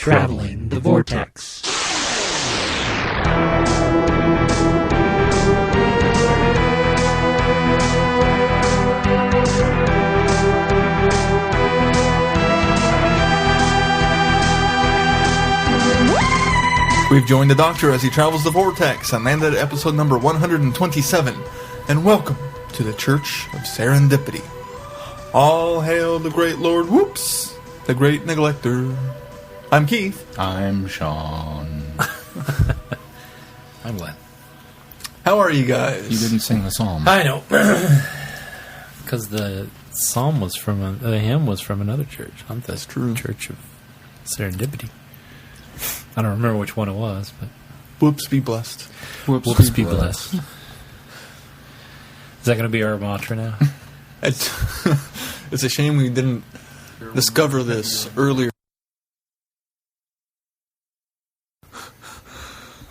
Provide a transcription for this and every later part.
Traveling the Vortex. We've joined the Doctor as he travels the Vortex and landed at episode number 127. And welcome to the Church of Serendipity. All hail the great Lord Whoops, the great neglector. I'm Keith. I'm Sean. I'm Glenn. How are you guys? You didn't sing the psalm. I know. Because the psalm was from, the hymn was from another church. That's true. Church of Serendipity. I don't remember which one it was, but... Whoops be blessed. Whoops be blessed. Is that going to be our mantra now? It's a shame we didn't discover this earlier.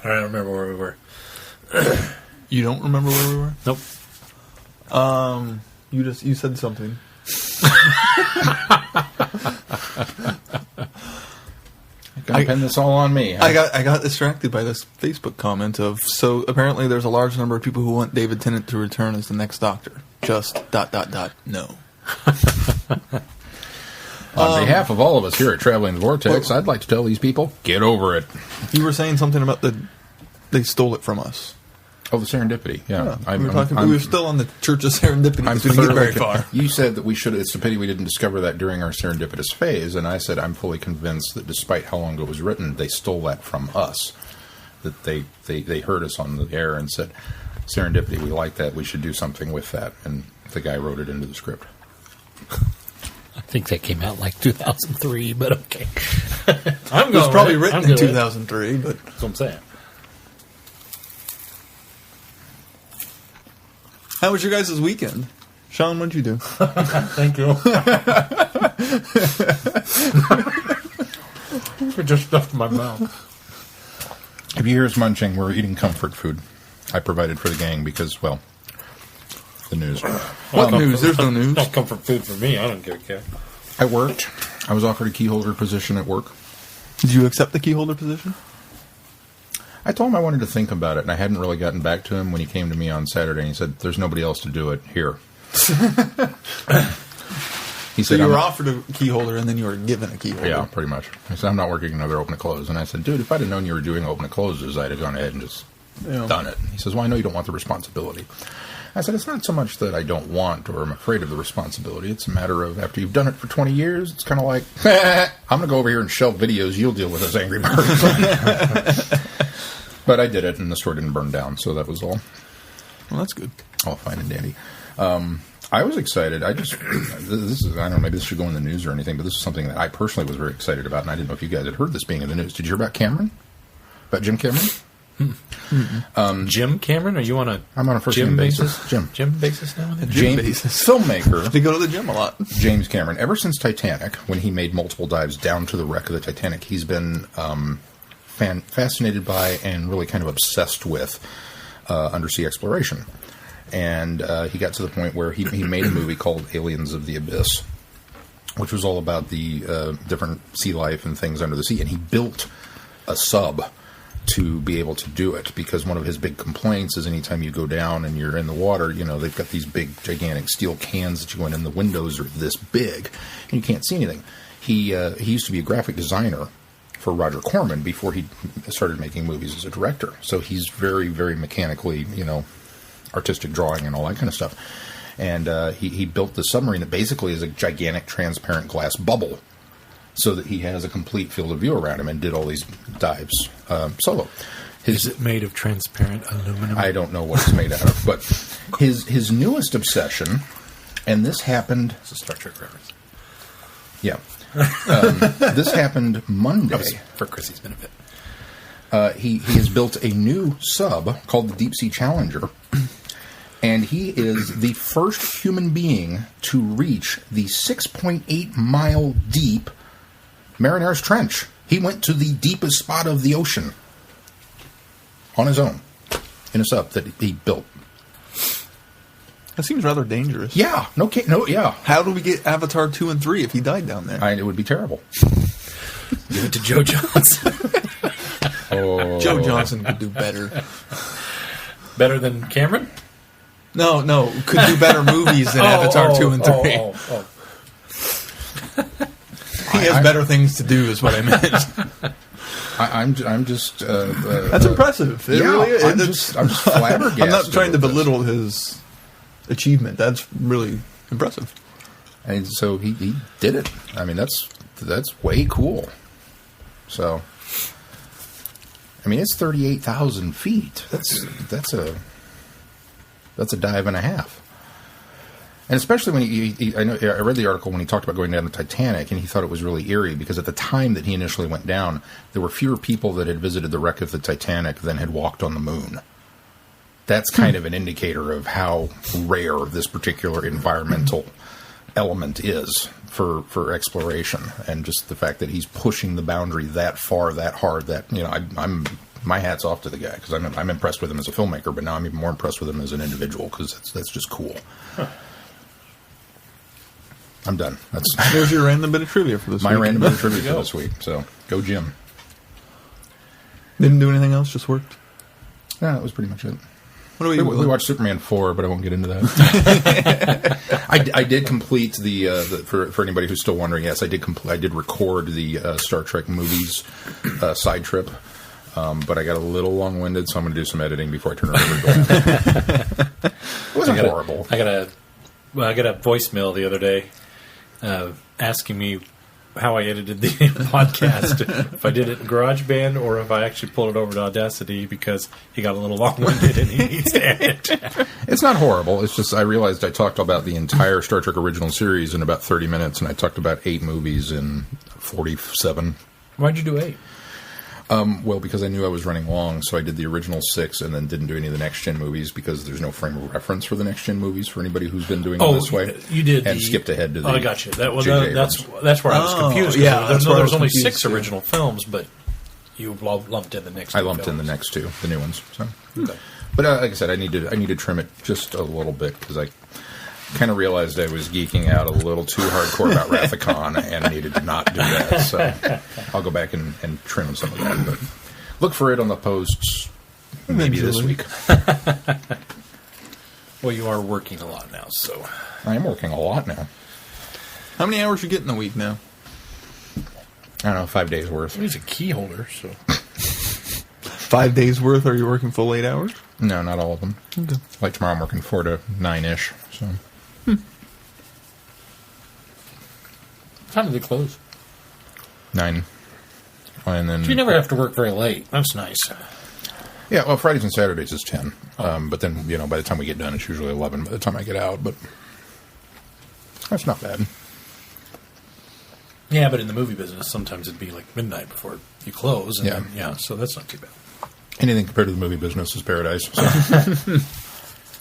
I don't remember where we were. You don't remember where we were? Nope. You said something. Gonna pin this all on me. Huh? I got distracted by this Facebook comment of, so apparently there's a large number of people who want David Tennant to return as the next Doctor. Just ... no. On behalf of all of us here at Traveling the Vortex, I'd like to tell these people, get over it. You were saying something about they stole it from us. Oh, the Serendipity, yeah. We were still on the Church of Serendipity. We didn't get very far. You said that we should. It's a pity we didn't discover that during our serendipitous phase, and I said I'm fully convinced that despite how long ago it was written, they stole that from us. That they heard us on the air and said, "Serendipity, we like that. We should do something with that." And the guy wrote it into the script. I think that came out like 2003, but okay. It was probably written in 2003, but that's what I'm saying. How was your guys' weekend? Sean, what'd you do? Thank you. It just stuffed my mouth. If you hear us munching, we're eating comfort food I provided for the gang because, well, the news. What news? There's no news. Not comfort food for me. I don't give a care. I worked. I was offered a keyholder position at work. Did you accept the keyholder position? I told him I wanted to think about it, and I hadn't really gotten back to him when he came to me on Saturday, and he said, "There's nobody else to do it here." He said, so you were offered a keyholder, and then you were given a keyholder. Yeah, pretty much. He said, "I'm not working another open and close." And I said, "Dude, if I'd have known you were doing open and closes, I'd have gone ahead and just done it." He says, "Well, I know you don't want the responsibility." I said, "It's not so much that I don't want or I'm afraid of the responsibility. It's a matter of after you've done it for 20 years, it's kind of like, I'm going to go over here and shelve videos. You'll deal with those angry birds." But I did it, and the store didn't burn down, so that was all. Well, that's good. All fine and dandy. I was excited. I don't know, maybe this should go in the news or anything, but this is something that I personally was very excited about, and I didn't know if you guys had heard this being in the news. Did you hear about Cameron? About Jim Cameron? Jim Cameron? Are you on I'm on a first name basis. Jim basis now? Gym basis. Filmmaker. They go to the gym a lot. James Cameron. Ever since Titanic, when he made multiple dives down to the wreck of the Titanic, he's been fascinated by and really kind of obsessed with undersea exploration. And he got to the point where he made a movie called Aliens of the Abyss, which was all about the different sea life and things under the sea. And he built a sub to be able to do it, because one of his big complaints is anytime you go down and you're in the water, they've got these big, gigantic steel cans that you go in, and the windows are this big, and you can't see anything. He used to be a graphic designer for Roger Corman before he started making movies as a director. So he's very, very mechanically, artistic drawing and all that kind of stuff. And he built the submarine that basically is a gigantic transparent glass bubble, so that he has a complete field of view around him, and did all these dives solo. Is it made of transparent aluminum? I don't know what it's made out of, but his newest obsession, and this happened... It's a Star Trek reference. Yeah. This happened Monday. For Chrissy's benefit. He has built a new sub called the Deep Sea Challenger, and he is the first human being to reach the 6.8 mile deep Mariner's Trench. He went to the deepest spot of the ocean on his own in a sub that he built. That seems rather dangerous. Yeah. Yeah. How do we get Avatar 2 and 3 if he died down there? It would be terrible. Give it to Joe Johnson. Joe Johnson could do better. Better than Cameron? No, could do better movies than Avatar 2 and 3. He has better things to do, is what I meant. I'm just. That's impressive. It really is. I'm just flabbergasted. I'm not trying to belittle his achievement. That's really impressive. And so he did it. I mean, that's way cool. So, I mean, it's 38,000 feet. That's a dive and a half. And especially when I read the article when he talked about going down the Titanic, and he thought it was really eerie because at the time that he initially went down, there were fewer people that had visited the wreck of the Titanic than had walked on the moon. That's kind of an indicator of how rare this particular environmental element is for exploration, and just the fact that he's pushing the boundary that far, that hard. That I'm my hat's off to the guy because I'm impressed with him as a filmmaker, but now I'm even more impressed with him as an individual because that's just cool. Huh. I'm done. There's your random bit of trivia for this week. My random bit of trivia for this week. So, go Jim. Didn't do anything else, just worked? Yeah, that was pretty much it. What do we watched Superman 4, but I won't get into that. I did complete for anybody who's still wondering, yes, I did record the Star Trek movies side trip, but I got a little long-winded, so I'm going to do some editing before I turn it over to Glenn. It wasn't horrible. I got a voicemail the other day asking me how I edited the podcast, if I did it in GarageBand or if I actually pulled it over to Audacity because he got a little long-winded and he needs to edit. It's not horrible. It's just I realized I talked about the entire Star Trek original series in about 30 minutes, and I talked about 8 movies in 47. Why'd you do 8? Well, because I knew I was running long, so I did the original 6 and then didn't do any of the next-gen movies because there's no frame of reference for the next-gen movies for anybody who's been doing it this way. You did. And skipped ahead to the... I got you. That's where I was confused. Yeah, there was only 6 original films, but you lumped in the next 2 I lumped in the next 2, the new ones. So. Okay. But like I said, I need to trim it just a little bit because I kind of realized I was geeking out a little too hardcore about Wrath of Khan and needed to not do that. So I'll go back and trim some of that. But look for it on the posts maybe this week. Well, you are working a lot now, so... I am working a lot now. How many hours you get in a week now? I don't know, 5 days worth. He's a key holder, so... 5 days worth? Are you working full 8 hours? No, not all of them. Okay. Like tomorrow I'm working 4 to 9-ish, so... What time do they close? 9. And then... So you never have to work very late. That's nice. Yeah, well, Fridays and Saturdays is 10. But then, by the time we get done, it's usually 11 by the time I get out. But that's not bad. Yeah, but in the movie business, sometimes it'd be like midnight before you close. And then, so that's not too bad. Anything compared to the movie business is paradise. So.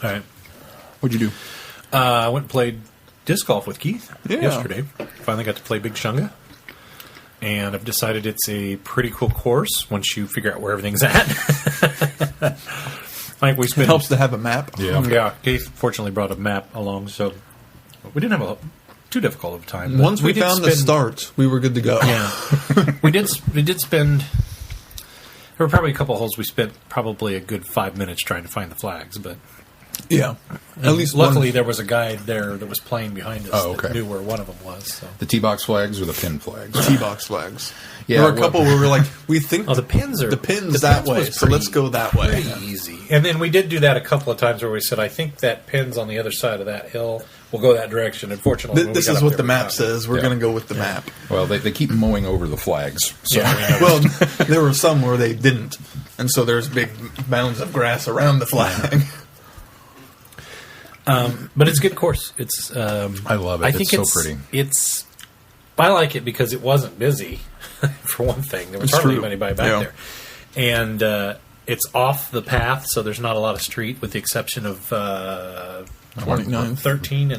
All right. What'd you do? I went and played disc golf with Keith yesterday. Finally got to play Big Shunga. And I've decided it's a pretty cool course once you figure out where everything's at. It helps to have a map. Yeah. Keith fortunately brought a map along, so we didn't have too difficult of a time. Once we found the start, we were good to go. Yeah. we did spend... There were probably a couple holes we spent probably a good 5 minutes trying to find the flags, but... Yeah. At least luckily there was a guy there that was playing behind us that knew where one of them was. So. The tee-box flags or the pin flags? The tee-box flags. Yeah, there were a couple where we were like, we think the pins that way, so let's go that way. Pretty easy. And then we did do that a couple of times where we said, I think that pin's on the other side of that hill. We'll go that direction. Unfortunately, this is what the map says. We're going to go with the map. Well, they keep mowing over the flags. So. Yeah, well, there were some where they didn't. And so there's big mounds of grass around the flag. But it's a good course. It's I love it. It's so pretty. I like it because it wasn't busy, for one thing. There was hardly anybody back there. And it's off the path, so there's not a lot of street, with the exception of 13 and 13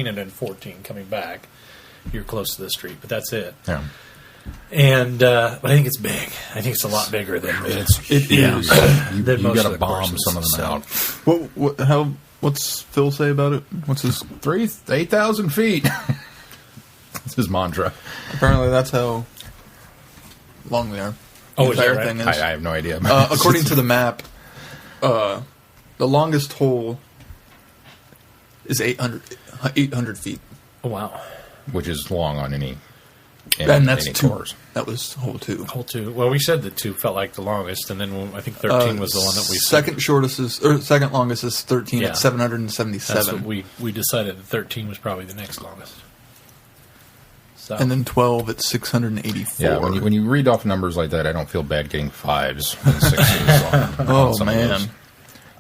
and then 14 coming back. You're close to the street, but that's it. Yeah. And but I think it's big. I think it's a lot bigger than it is. You got to bomb courses, some of them out. What's Phil say about it? What's his 8,000 feet? It's his mantra. Apparently, that's how long they are. Oh, the is that entire right? thing is. I have no idea. According to the map, the longest hole is 800 feet. Oh, wow. Which is long on any And that's any 2. course. That was hole 2. Hole 2. Well, we said that 2 felt like the longest, and then I think 13 was the one that we second shortest is, or second longest is 13 Yeah. at 777. That's what we decided that 13 was probably the next longest. So. And then 12 at 684. Yeah, when you read off numbers like that, I don't feel bad getting 5s and 6s. Oh, on some of man. those.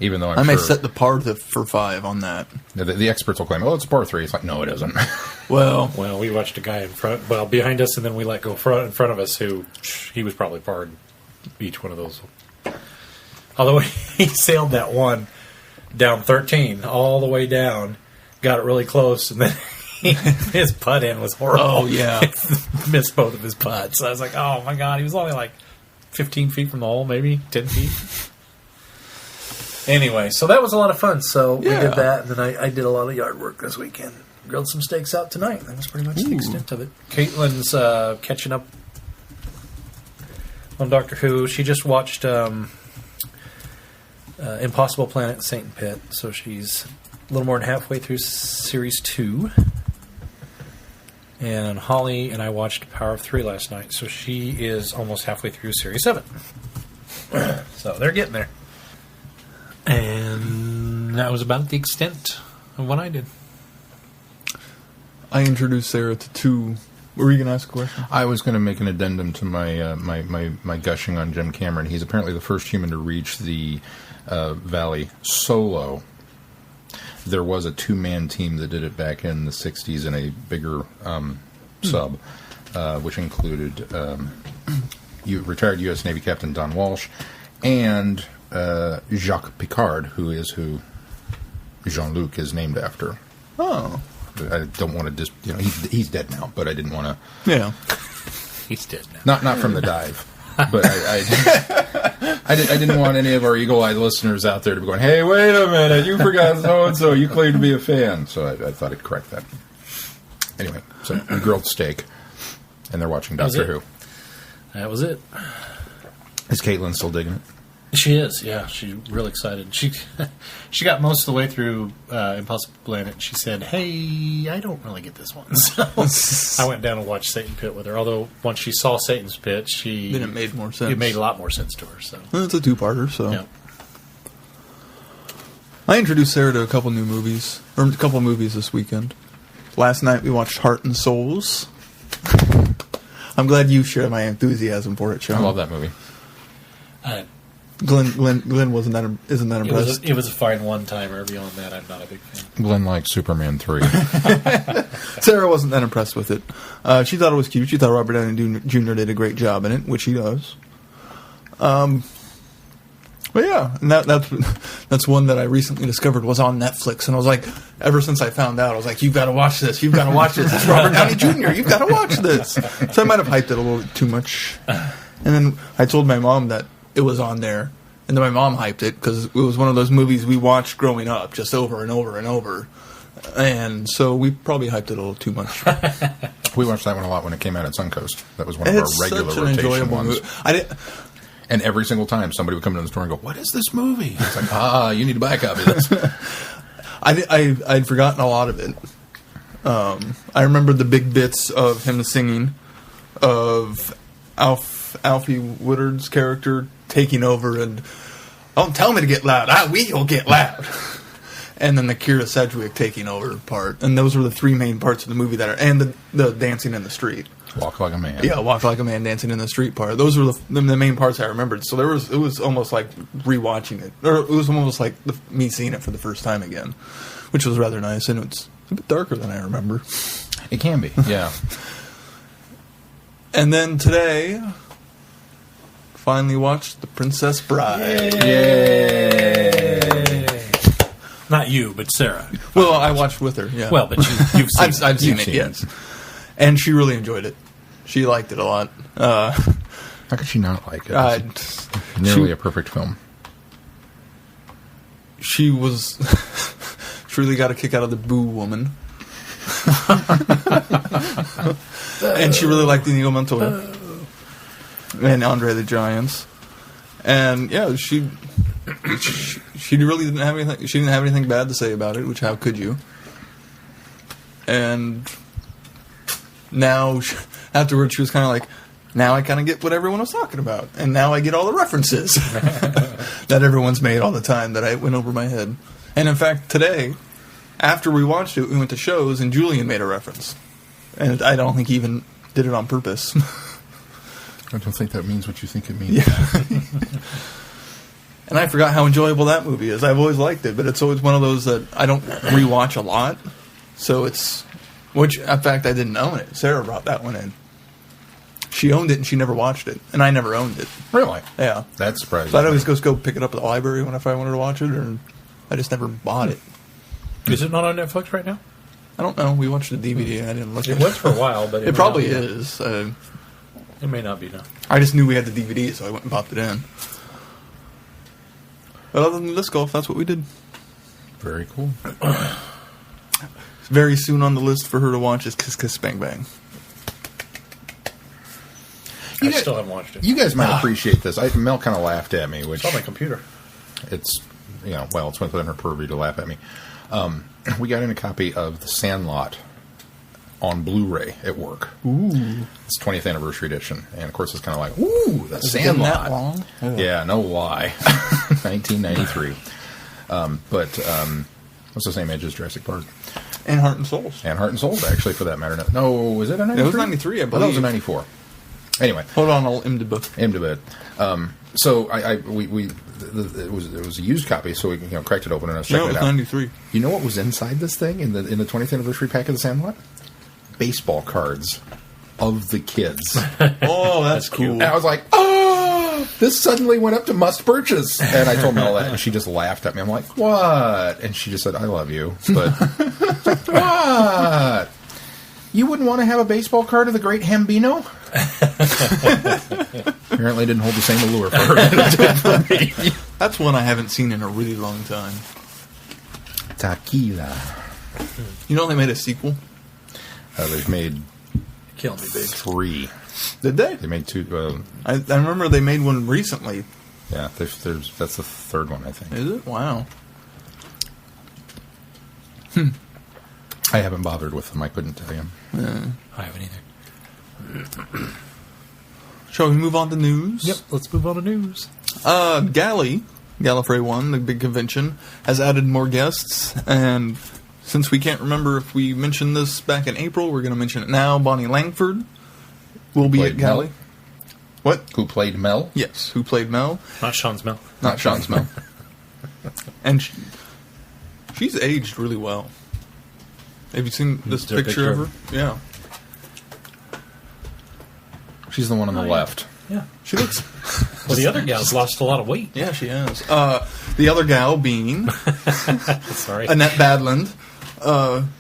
Even though I may set the par for 5 on that. the experts will claim, oh, it's a par 3. It's like, no, it isn't. Well, we watched a guy behind us, and then we let go in front of us who he was probably parred each one of those. Although he sailed that one down 13 all the way down, got it really close, and then his putt in was horrible. Oh, yeah. Missed both of his putts. So I was like, oh my God, he was only like 15 feet from the hole, maybe 10 feet. Anyway, so that was a lot of fun. So we did that, and then I did a lot of yard work this weekend. Grilled some steaks out tonight. That was pretty much the extent of it. Caitlin's catching up on Doctor Who. She just watched Impossible Planet Satan Pit, so she's a little more than halfway through Series 2. And Holly and I watched Power of 3 last night, so she is almost halfway through Series 7. So they're getting there. And that was about the extent of what I did. I introduced Sarah to 2. Were you going to ask a question? I was going to make an addendum to my my gushing on Jim Cameron. He's apparently the first human to reach the Valley solo. There was a 2-man team that did it back in the 60s in a bigger sub, which included retired U.S. Navy Captain Don Walsh and Jacques Picard, who Jean-Luc is named after. Oh. I don't want to he's dead now, but I didn't want to. Yeah. He's dead now. Not from the dive. But I didn't want any of our eagle-eyed listeners out there to be going, hey, wait a minute, you forgot so-and-so, you claim to be a fan. So I thought I'd correct that. Anyway, so we grilled steak, and they're watching Doctor Who. That was it. Is Caitlin still digging it? She is, yeah. She's real excited. She got most of the way through Impossible Planet, and she said, hey, I don't really get this one. So I went down and watched Satan Pit with her, although once she saw Satan's Pit, then it made more sense. It made a lot more sense to her. So it's a 2-parter, so. Yeah. I introduced Sarah to a couple movies this weekend. Last night we watched Heart and Souls. I'm glad you share my enthusiasm for it, Sean. I love that movie. Glenn isn't that impressed? It was a fine one-timer. Beyond that, I'm not a big fan. Glenn liked Superman 3. Sarah wasn't that impressed with it. She thought it was cute. She thought Robert Downey Jr. did a great job in it, which he does. But yeah, and that's one that I recently discovered was on Netflix, and I was like, ever since I found out, I was like, you've got to watch this. You've got to watch this. It's Robert Downey Jr. You've got to watch this. So I might have hyped it a little too much. And then I told my mom that it was on there, and then my mom hyped it because it was one of those movies we watched growing up, just over and over and over. And so we probably hyped it a little too much. We watched that one a lot when it came out at Suncoast. That was one of our regular such an rotation enjoyable ones. movie. And every single time somebody would come to the store and go, what is this movie? It's like, you need to buy a copy of this. I'd forgotten a lot of it. I remember the big bits of him singing, of Alfie Woodard's character taking over and, don't tell me to get loud, we'll get loud. And then the Kira Sedgwick taking over part. And those were the 3 main parts of the movie and the dancing in the street. Walk Like a Man. Yeah, Walk Like a Man, Dancing in the Street part. Those were the main parts I remembered. So it was almost like rewatching it. Or it was almost like me seeing it for the first time again, which was rather nice. And it's a bit darker than I remember. It can be, yeah. And then today, finally watched The Princess Bride. Yay! Not you, but Sarah. Well, I watched with her, yeah. Well, but you've seen it. I've seen it, yes. And she really enjoyed it. She liked it a lot. How could she not like it? It's nearly a perfect film. She was... she really got a kick out of the Boo woman. And she really liked Inigo Montoya and Andre the Giants. And yeah, she really didn't have anything. She didn't have anything bad to say about it. Which, how could you? And now, afterwards, she was kind of like, now I kind of get what everyone was talking about, and now I get all the references that everyone's made all the time that I went over my head. And in fact, today, after we watched it, we went to shows, and Julian made a reference, and I don't think he even did it on purpose. I don't think that means what you think it means. Yeah. And I forgot how enjoyable that movie is. I've always liked it, but it's always one of those that I don't rewatch a lot. So it's, which in fact I didn't own it. Sarah brought that one in. She owned it and she never watched it, and I never owned it. Really? Yeah, That's surprising. so I'd always just go pick it up at the library if I wanted to watch it, or I just never bought it. Is it not on Netflix right now? I don't know. We watched the DVD. I didn't look. It at was for a while, but It may probably not be. is. It may not be now. I just knew we had the DVD, so I went and popped it in. But other than disc golf, that's what we did. Very cool. Very soon on the list for her to watch is Kiss Kiss Bang Bang. I still haven't watched it. You guys might appreciate this. Mel kind of laughed at me, which It's on my computer. it's, it's within her purview to laugh at me. We got in a copy of The Sandlot on Blu-ray at work. Ooh. It's 20th anniversary edition. And of course it's kind of like, ooh, The Has it been Sandlot. that long? Yeah, no lie. 1993. What's the same age as Jurassic Park? And Heart and Souls. And Heart and Souls, actually, for that matter. No, was it a 93? It was 93, I That was a believe. 94. Anyway. Hold on, I'll IMDb. IMDb. So it was a used copy, so we cracked it open and I was checking No, it was it out. 93. You know what was inside this thing in the 20th anniversary pack of The Sandlot? Baseball cards of the kids. Oh, that's cool. And I was like, oh, this suddenly went up to must purchase. And I told Mel that, and she just laughed at me. I'm like, what? And she just said, I love you. But, what? You wouldn't want to have a baseball card of the great Hambino? Apparently it didn't hold the same allure for her as it did for me. That's one I haven't seen in a really long time. Tequila. You know they made a sequel? They've made Kill me, big. 3. Did they? They made 2. I remember they made one recently. Yeah, that's the third one, I think. Is it? Wow. I haven't bothered with them. I couldn't tell you. I haven't either. Shall we move on to news? Yep, let's move on to news. Gallefry One, the big convention, has added more guests, and since we can't remember if we mentioned this back in April, we're going to mention it now. Bonnie Langford will be at Played Mel? Galley. What? Who played Mel? Yes, who played Mel? Not Sean's Mel. Not Sean's Mel. And she's aged really well. Have you seen this Is there a picture of picture? her? Yeah. She's the one on the yeah. left. Yeah. She looks... Well, the other gal's lost a lot of weight. Yeah, she has. The other gal being Sorry. Annette Badland,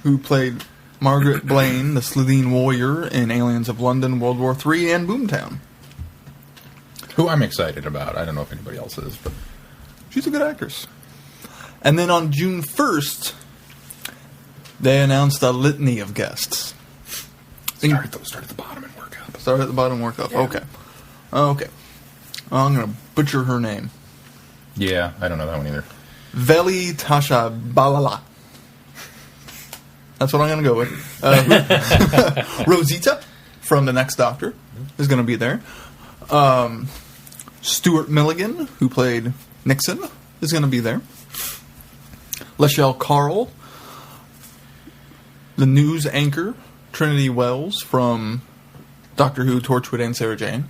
who played Margaret Blaine, the Slitheen warrior in Aliens of London, World War III, and Boomtown. Who I'm excited about. I don't know if anybody else is, but She's a good actress. And then on June 1st, they announced a litany of guests. start at the bottom and work up. Start at the bottom, work up. Yeah. Okay. I'm going to butcher her name. Yeah, I don't know that one either. Veli Tasha Balala. That's what I'm going to go with. Rosita from The Next Doctor is going to be there. Stuart Milligan, who played Nixon, is going to be there. Lachelle Carl, the news anchor, Trinity Wells from Doctor Who, Torchwood, and Sarah Jane.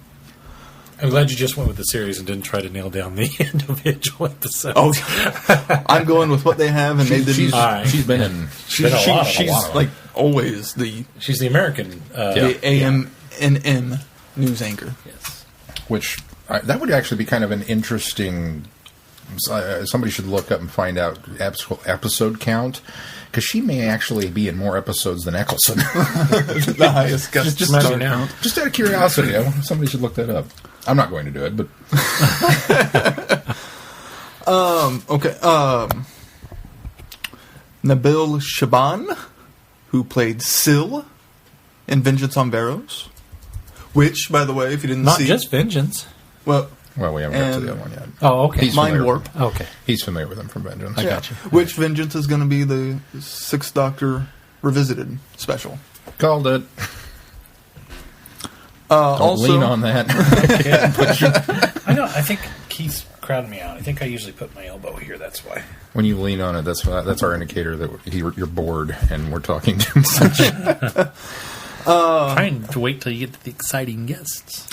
I'm glad you just went with the series and didn't try to nail down the individual episodes. Oh, I'm going with what they have, and they didn't. She's She's been in. been a lot of she's them. like always the She's the American. AMNM news anchor. Yes. Which that would actually be kind of an interesting. Somebody should look up and find out episode count, because she may actually be in more episodes than Eccleston. The highest guest just star now. count. Just out of curiosity, somebody should look that up. I'm not going to do it, but Okay. Nabil Shaban, who played Syl in Vengeance on Barrows. Which, by the way, if you didn't Not see... just Vengeance. Well, we haven't got to the other one yet. Oh, okay. He's Mind familiar. Warp. Okay. He's familiar with him from Vengeance. I got you. Which Vengeance is going to be the Sixth Doctor Revisited special. Called it. Don't Also, lean on that. I know. I think Keith's crowding me out. I think I usually put my elbow here. That's why. When you lean on it, that's our indicator that you're bored and we're talking too much. Trying to wait till you get to the exciting guests.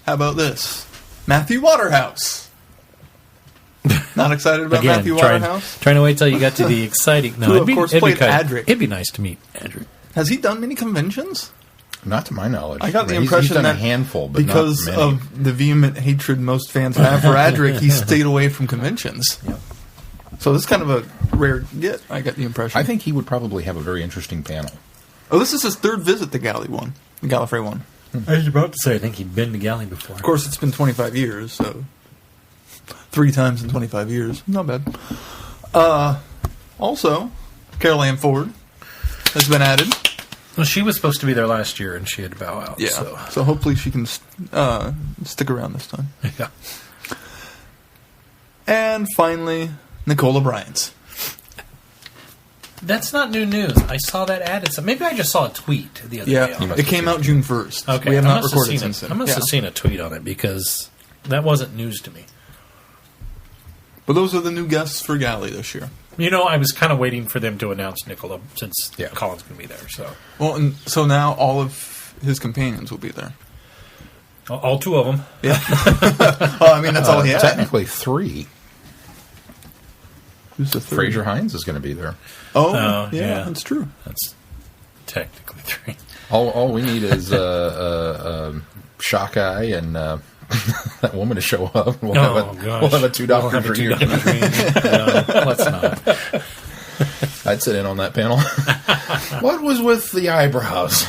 how about this? Matthew Waterhouse. Not excited about Matthew Waterhouse? Trying to wait till you got to the exciting. No, Who, of course, played Adric. It'd be nice to meet Adric. Has he done many conventions? Not to my knowledge. I got the He's impression done that a handful, but because not many. of the vehement hatred most fans have for Adric, he stayed away from conventions. Yep. So this is kind of a rare get, I got the impression. I think he would probably have a very interesting panel. Oh, this is his third visit to Gallefrey One. I was about to say, I think he'd been to Galley before. Of course, it's been 25 years, so 3 times in 25 years. Not bad. Also, Carol Ann Ford has been added. Well, she was supposed to be there last year, and she had to bow out. Yeah. So hopefully she can stick around this time. Yeah. And finally, Nicola Bryant. That's not new news. I saw that added. So maybe I just saw a tweet the other day. Yeah, it came out June 1st. Okay. We have I not must recorded seen since it. then. I must have seen a tweet on it because that wasn't news to me. But those are the new guests for Galley this year. You know, I was kind of waiting for them to announce Nicola since Yeah. Colin's going to be there. So, Well, and so now all of his companions will be there. all 2 of them. Yeah. Oh, I mean, that's all he had. Technically 3. Who's the third? Fraser Hines is going to be there. Oh, Oh, yeah, yeah. that's true. That's technically 3. All we need is Shock Eye and that woman to show up. We'll have a 2 Doctor dream. Let's not. I'd sit in on that panel. What was with the eyebrows?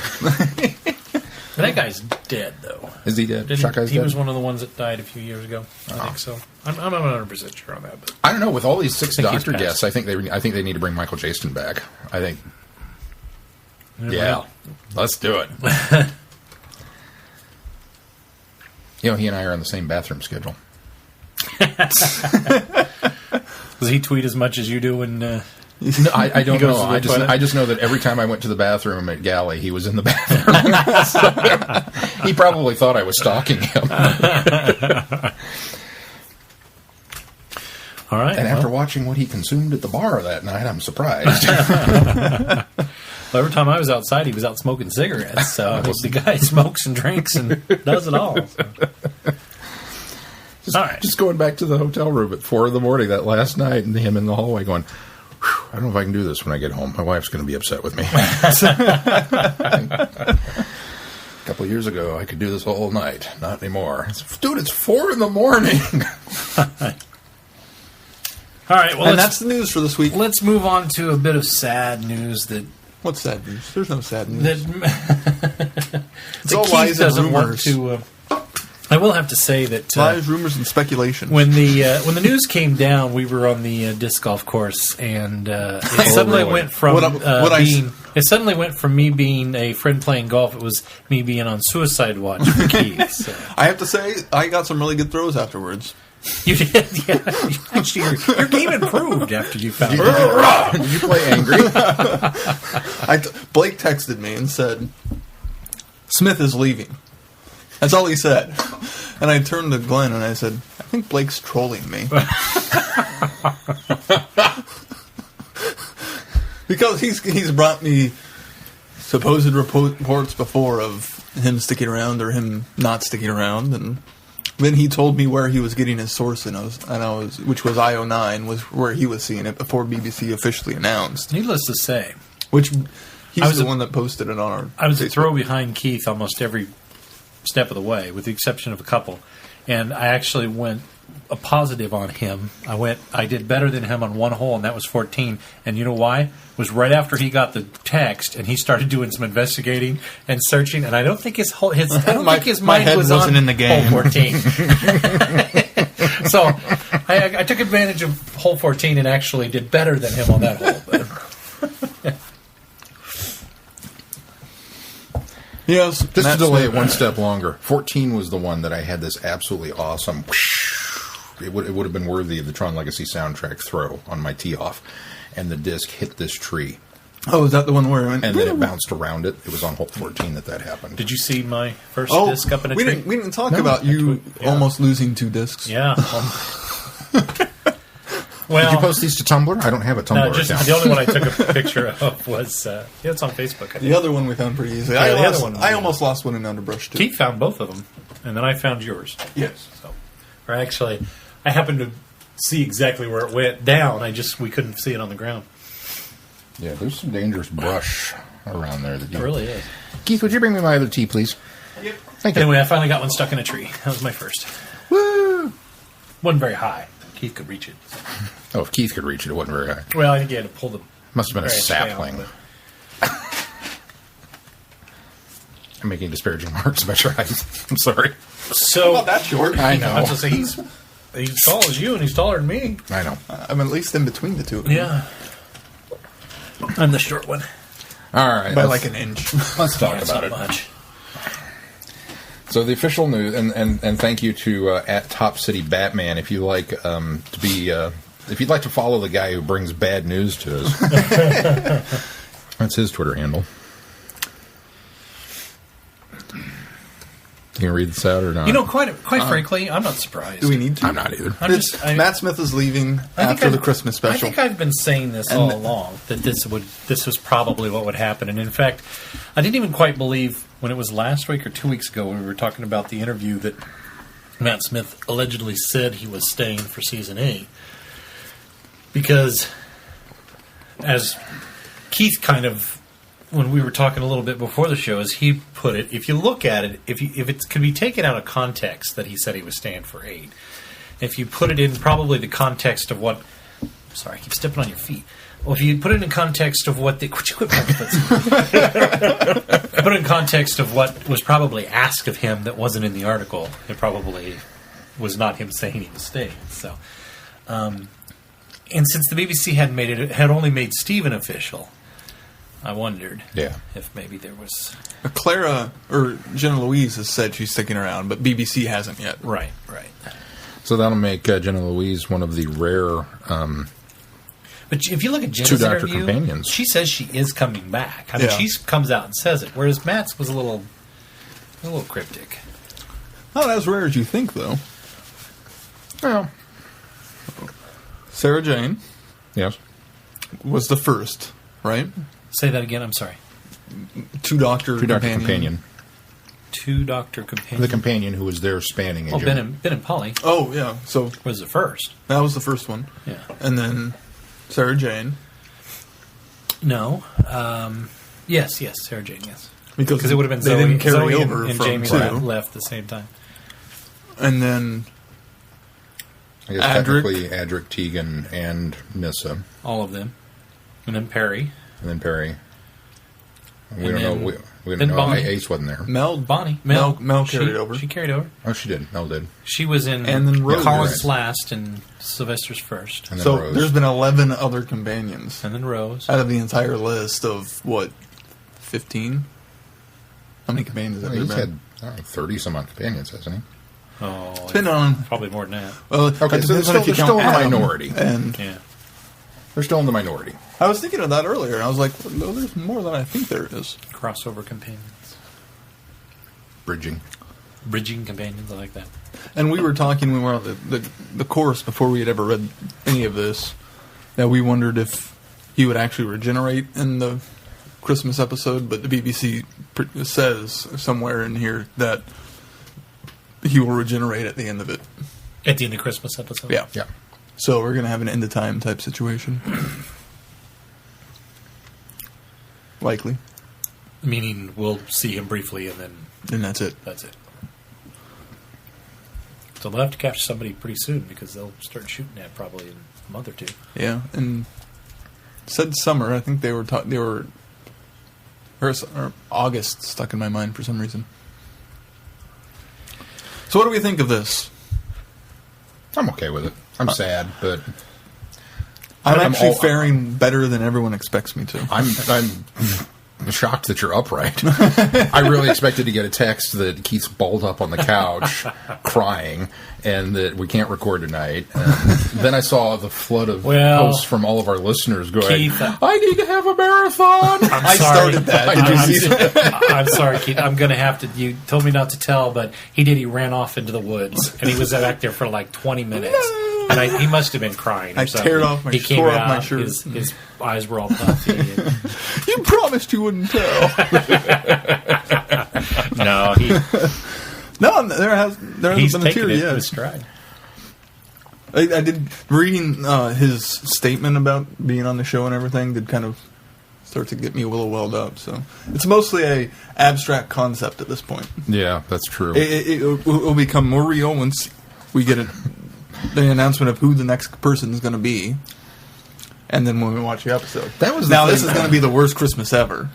That guy's dead, though. Is he dead? Didn't- Shock Eye's he dead? was one of the ones that died a few years ago. I think so. I'm not 100% sure on that. But I don't know. With all these 6 think he's Doctor passed. guests, I think they need to bring Michael Jaston back. I think. Yeah, let's do it. You know, he and I are on the same bathroom schedule. Does he tweet as much as you do? And No, I don't goes know. to the toilet? I just know that every time I went to the bathroom at Galley, he was in the bathroom. So, he probably thought I was stalking him. all right. And after watching what he consumed at the bar that night, I'm surprised. Well, every time I was outside, he was out smoking cigarettes. So I mean, the guy smokes and drinks and does it all. So. All right. Just going back to the hotel room at 4 a.m. that last night, and him in the hallway going, I don't know if I can do this when I get home. My wife's going to be upset with me. A couple of years ago, I could do this all night. Not anymore. Dude, it's 4 a.m. All right. Well, And that's the news for this week. let's move on to a bit of sad news that What's sad news? There's no sad news. that It's all Keith lies and doesn't want rumors. to. I will have to say that Lies, rumors, and speculation. when the news came down, we were on the disc golf course, and it suddenly really? went from What it suddenly went from me being a friend playing golf. It was me being on suicide watch for Keith. So. I have to say, I got some really good throws afterwards. You did, yeah. Actually, your game improved after you found it. Did you play angry? Blake texted me and said, Smith is leaving. That's all he said. And I turned to Glenn and I said, I think Blake's trolling me. Because he's brought me supposed reports before of him sticking around or him not sticking around, and then he told me where he was getting his source, which was IO9, was where he was seeing it before BBC officially announced. Needless to say, Which I was he's the one that posted it on our. I was a Facebook. throw behind Keith almost every step of the way, with the exception of a couple. And I actually went a positive on him. I did better than him on one hole, and that was 14. And you know why? It was right after he got the text, and he started doing some investigating and searching. And I don't think his My mind head was wasn't on in the game. hole 14. So I took advantage of hole 14 and actually did better than him on that hole. But Yes. Just to delay it one step longer, 14 was the one that I had this absolutely awesome. It would have been worthy of the Tron Legacy soundtrack throw on my tee off, and the disc hit this tree. Oh, is that the one where it went? And then it bounced around it. It was on hole 14 that happened. Did you see my first disc up in a we tree? We didn't talk about you almost losing 2 discs. Yeah. Well, did you post these to Tumblr? I don't have a Tumblr no, just account. the only one I took a picture of was it's on Facebook. I think. The other one we found pretty easily. Yeah, I almost lost one in underbrush too. Keith found both of them, and then I found yours. Yes. So, or actually, I happened to see exactly where it went down. We couldn't see it on the ground. Yeah, there's some dangerous brush around there. It really is. Keith, would you bring me my other tea, please? Yep. Thank you. Anyway, I finally got one stuck in a tree. That was my first. Woo! Wasn't very high. Keith could reach it. Oh, if Keith could reach it, it wasn't very high. Well, I think he had to pull the... Must have been a branch sapling. down, I'm making disparaging remarks about your height. I'm sorry. so, Not that short. I I know. was going to say, he's tall as you, and he's taller than me. I know. I'm at least in between the two of them. Yeah. I'm the short one. All right. By like an inch. Let's talk That's about not it. much. So the official news, and thank you to at Top City Batman if you like to be if you'd like to follow the guy who brings bad news to us. That's his Twitter handle. You can read this out or not? You know, quite frankly, I'm not surprised. Do we need to? I'm not either. Matt Smith is leaving after the Christmas special. I think I've been saying this all along, that this was probably what would happen. And in fact, I didn't even quite believe when it was last week or 2 weeks ago when we were talking about the interview that Matt Smith allegedly said he was staying for season 8. Because as Keith kind of, when we were talking a little bit before the show, as he put it, if you look at it, if it could be taken out of context that he said he was staying for 8, if you put it in probably the context of what... Sorry, I keep stepping on your feet. Well, if you put it in context of what... Could you quit put it in context of what was probably asked of him that wasn't in the article, it probably was not him saying he was staying. So, and since the BBC had only made Stephen official... I wondered if maybe there was... Clara, or Jenna Louise has said she's sticking around, but BBC hasn't yet. Right. So that'll make Jenna Louise one of the rare... but if you look at Jenna's Two Doctor interview, Companions. she says she is coming back. I mean, she comes out and says it, whereas Matt's was a little cryptic. Not as rare as you think, though. Well, Sarah Jane yes. was the first, right? Say that again, I'm sorry. Two Doctor Companion. Two Doctor Companion. The companion who was there spanning a Ben and Polly Oh, yeah. So was the first. that was the first one. Yeah. And then Sarah Jane. No. Yes, Sarah Jane, yes. Because it would have been they Zoe, didn't carry Zoe over and from Jamie 2. left at the same time. And then I guess Adric. technically Adric, Tegan, and Nissa. All of them. And then Perry. And then Perry. We And don't then- know. We then don't know. Bonnie. Ace wasn't there. Mel Mel carried over. She carried over. Oh, she did. Mel did. She was in And then Rose. Collins last and Sylvester's first. And then So Rose. there's been 11 other companions And then Rose. out of the entire list of, 15? How many companions have there He's been? had 30 some odd companions, hasn't he? Oh, It's been on... probably more than that. Well, Okay, it so depends they're on if you still count in the Adam. minority. And Yeah. They're still in the minority. I was thinking of that earlier, and I was like, no, there's more than I think there is. Crossover companions. Bridging. Bridging companions, I like that. And we were talking when we were on the course before we had ever read any of this, that we wondered if he would actually regenerate in the Christmas episode, but the BBC says somewhere in here that he will regenerate at the end of it. At the end of Christmas episode? Yeah. Yeah. So we're going to have an end-of-time type situation. Likely. Meaning we'll see him briefly and then And that's it. that's it. So they'll have to capture somebody pretty soon because they'll start shooting at probably in a month or two. Yeah, and said summer. I think they were or August stuck in my mind for some reason. So what do we think of this? I'm okay with it. I'm sad, but I'm I'm actually all- faring better than everyone expects me to. I'm shocked that you're upright. I really expected to get a text that Keith's balled up on the couch, crying, and that we can't record tonight. Then I saw the flood of posts from all of our listeners going, Keith, I need to have a marathon. I started that. Did you see that? I'm sorry, Keith. I'm going to have to. You told me not to tell, but he did. He ran off into the woods, and he was back there for like 20 minutes. And he must have been crying. Or something. Teared off my, tore off my shirt. His eyes were all puffy. You promised you wouldn't tell. No, there hasn't been a tear yet. Stride. I did reading his statement about being on the show and everything did kind of start to get me a little welled up. So it's mostly a abstract concept at this point. Yeah, that's true. It will become more real once we get the announcement of who the next person is going to be, and then when we watch the episode. This is going to be the worst Christmas ever.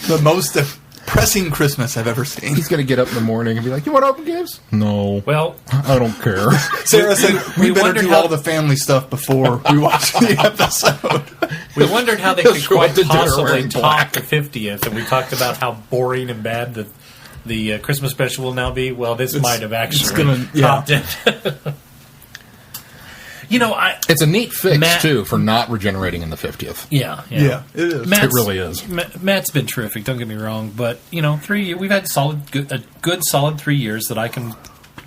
The most depressing Christmas I've ever seen. He's going to get up in the morning and be like, "You want to open gifts?" No. Well, I don't care. Sarah said we better do all the family stuff before we watch the episode. We wondered how they could quite possibly top the 50th, and we talked about how boring and bad the Christmas special will now be. Well, this might have actually topped it. It's a neat fix, too, for not regenerating in the 50th. Yeah, it is. It really is. Matt's been terrific, don't get me wrong, but, 3 years, we've had a good solid 3 years that I can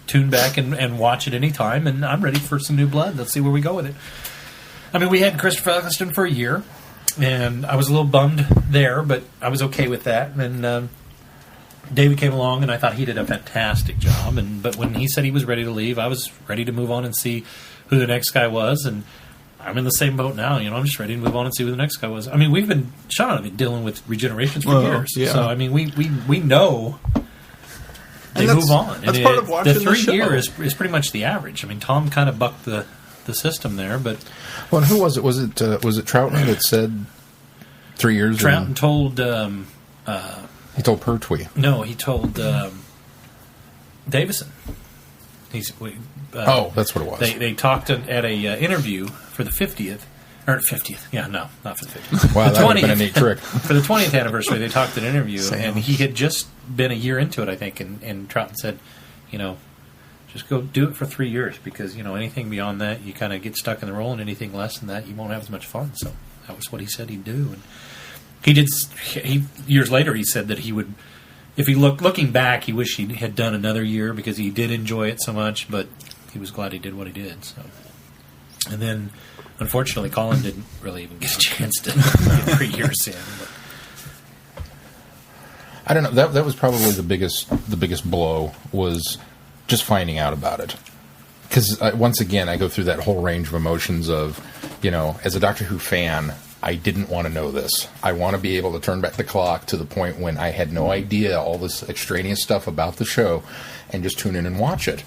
tune back and watch at any time, and I'm ready for some new blood. Let's see where we go with it. I mean, we had Christopher Eccleston for a year, and I was a little bummed there, but I was okay with that, and David came along, and I thought he did a fantastic job. But when he said he was ready to leave, I was ready to move on and see who the next guy was. And I'm in the same boat now. I'm just ready to move on and see who the next guy was. I mean, Sean and I have been dealing with regenerations for years. Yeah. So, I mean, we know they move on. That's part of watching the 3 show. year is pretty much the average. I mean, Tom kind of bucked the system there. But well, and who was it? Was it Troutman that said 3 years? Troutman told... he told Pertwee. No, he told Davison. That's what it was. They talked at a interview for the 50th. Or 50th. Yeah, no, not for the 50th. Wow, that would have been a neat trick. For the 20th anniversary, they talked at an interview, and he had just been a year into it, I think, and Troughton said, just go do it for 3 years, because, anything beyond that, you kind of get stuck in the role, and anything less than that, you won't have as much fun. So that was what he said he'd do. And he did. Years later, he said that he would, if he looking back, he wished he had done another year because he did enjoy it so much, but he was glad he did what he did. So, and then, unfortunately, Colin didn't really even get a chance to get 3 years in. But. I don't know. That was probably the biggest blow, was just finding out about it. Because once again, I go through that whole range of emotions of, as a Doctor Who fan, I didn't want to know this. I want to be able to turn back the clock to the point when I had no idea all this extraneous stuff about the show and just tune in and watch it.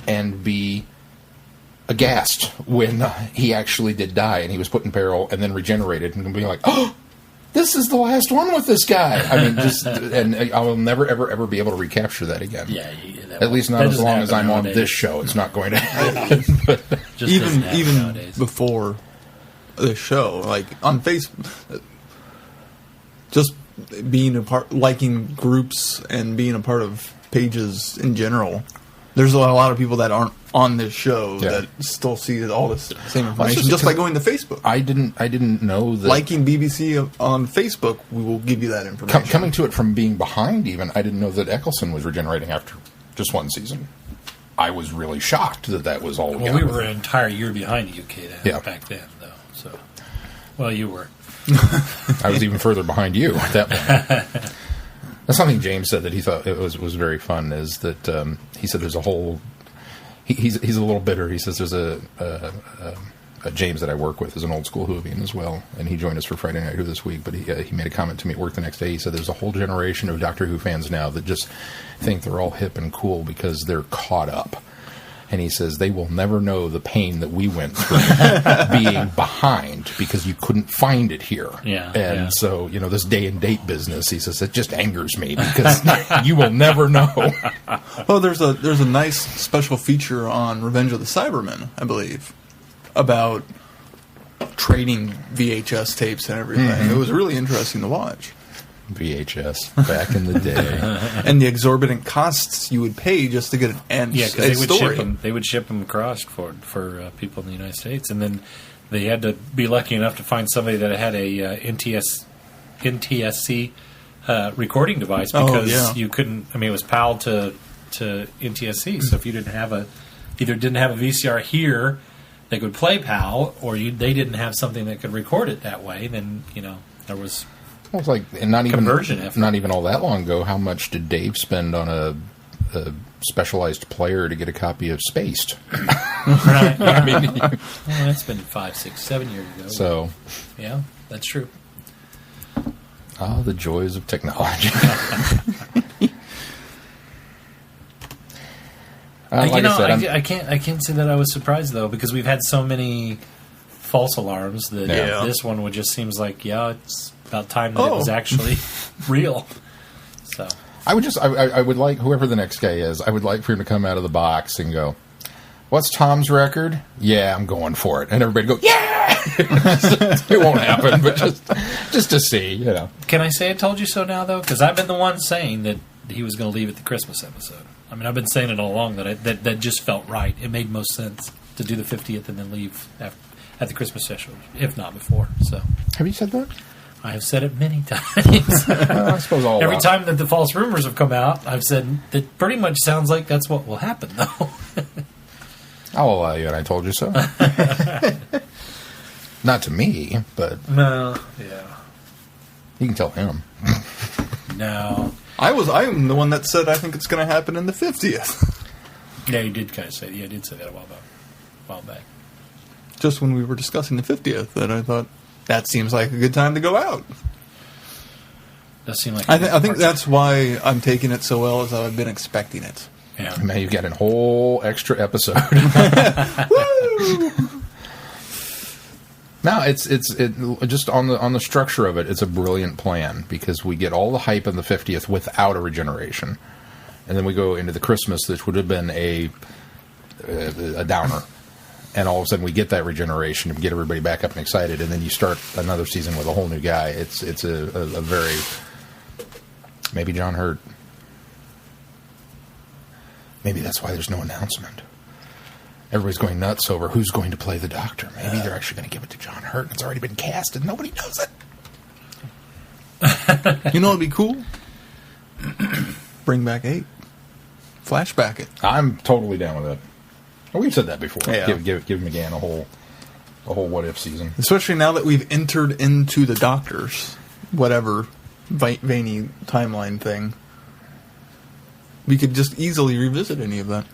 And be aghast when he actually did die and he was put in peril and then regenerated and be like, oh, this is the last one with this guy. I mean, and I will never, ever, ever be able to recapture that again. Yeah, at least not as long as I'm on this show. It's not going to happen. even before the show, like on Facebook, just being a part, liking groups and being a part of pages in general. There's a lot of people that aren't on this show that still see all this same information just by going to Facebook. I didn't know that liking BBC on Facebook, we will give you that information. Coming to it from being behind, even I didn't know that Eccleston was regenerating after just one season. I was really shocked that was all. Well, we were an entire year behind the UK back then, though. So, well, you were. I was even further behind you at that point. That's something James said that he thought it was very fun. Is that he said there's a whole. He's a little bitter. He says there's a James that I work with is an old school Whovian as well, and he joined us for Friday Night Who this week. But he made a comment to me at work the next day. He said there's a whole generation of Doctor Who fans now that just think they're all hip and cool because they're caught up. And he says they will never know the pain that we went through being behind because you couldn't find it here. So, this day and date business, he says, it just angers me because you will never know. Well, there's a nice special feature on Revenge of the Cybermen, I believe, about trading VHS tapes and everything. Mm-hmm. It was really interesting to watch. VHS back in the day. And the exorbitant costs you would pay just to get an end Yeah, because they would story. ship them. They would ship them across for people in the United States, and then they had to be lucky enough to find somebody that had a NTSC recording device, because you couldn't. I mean, it was PAL to NTSC. So if you didn't have either didn't have a VCR here that could play PAL, or they didn't have something that could record it that way, then there was. Well, it's like, and not even Conversion effort. Not even all that long ago. How much did Dave spend on a specialized player to get a copy of Spaced? Right. I mean, that's been 5, 6, 7 years ago. So, yeah, that's true. the joys of technology. I can't say that I was surprised though, because we've had so many false alarms that this one would just seems like it's about time that it was actually real. So I would like, whoever the next guy is, I would like for him to come out of the box and go, "What's Tom's record?" "Yeah, I'm going for it." And everybody go, "Yeah!" It won't happen, but just to see, Can I say I told you so now, though? Because I've been the one saying that he was going to leave at the Christmas episode. I mean, I've been saying it all along that just felt right. It made most sense to do the 50th and then leave at the Christmas special, if not before. So, have you said that? I have said it many times. I suppose every time that the false rumors have come out, I've said that pretty much sounds like that's what will happen, though. I'll allow you, and I told you so. Not to me, but no, yeah, you can tell him. No, I'm the one that said I think it's going to happen in the 50th. Yeah, you did kind of say. Yeah, I did say that a while back. Just when we were discussing the 50th, that I thought that seems like a good time to go out. Does seem like I think that's why I'm taking it so well, as I've been expecting it. Yeah, man, you've got a whole extra episode. Woo! No, it's just on the structure of it. It's a brilliant plan, because we get all the hype in the 50th without a regeneration, and then we go into the Christmas, which would have been a downer, and all of a sudden we get that regeneration and get everybody back up and excited, and then you start another season with a whole new guy. It's a very, maybe John Hurt. Maybe that's why there's no announcement. Everybody's going nuts over who's going to play the Doctor. Maybe they're actually going to give it to John Hurt. It's already been cast and nobody knows it. You know what'd be cool? Bring back 8. Flashback it. I'm totally down with that. Well, we've said that before. Yeah. Give McGann a whole what if season. Especially now that we've entered into the Doctor's whatever veiny timeline thing. We could just easily revisit any of that.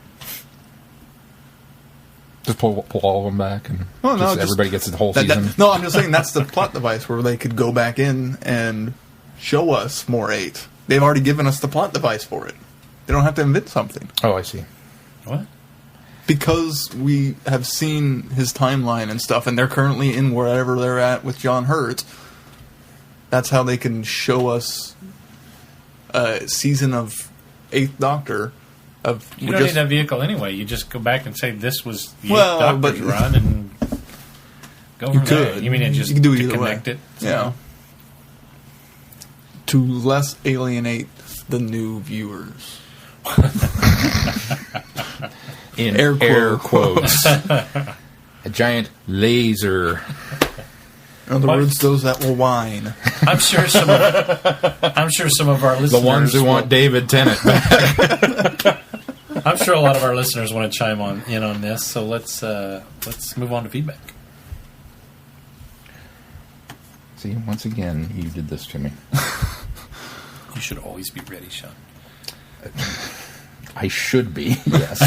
Just pull all of them back, and everybody gets the whole season. I'm just saying that's the plot device where they could go back in and show us more 8. They've already given us the plot device for it. They don't have to invent something. Oh, I see. What? Because we have seen his timeline and stuff, and they're currently in wherever they're at with John Hurt. That's how they can show us a season of 8th Doctor. You don't need that vehicle anyway. You just go back and say this was the Doctor's run and go from there. You mean it just you can do to either connect way. it? So. Yeah. To less alienate the new viewers. In air quotes. A giant laser. In other words, those that will whine. I'm sure some of our listeners, the ones who want David Tennant back. I'm sure a lot of our listeners want to chime in on this. So let's move on to feedback. See, once again, you did this to me. You should always be ready, Sean. I should be, yes.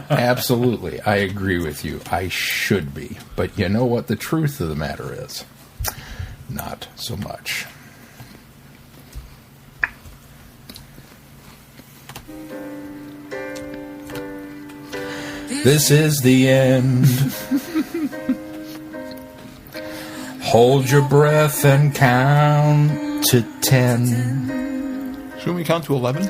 Absolutely. I agree with you. I should be. But you know what the truth of the matter is? Not so much. This is the end. Hold your breath and count to 10. Shouldn't we count to 11?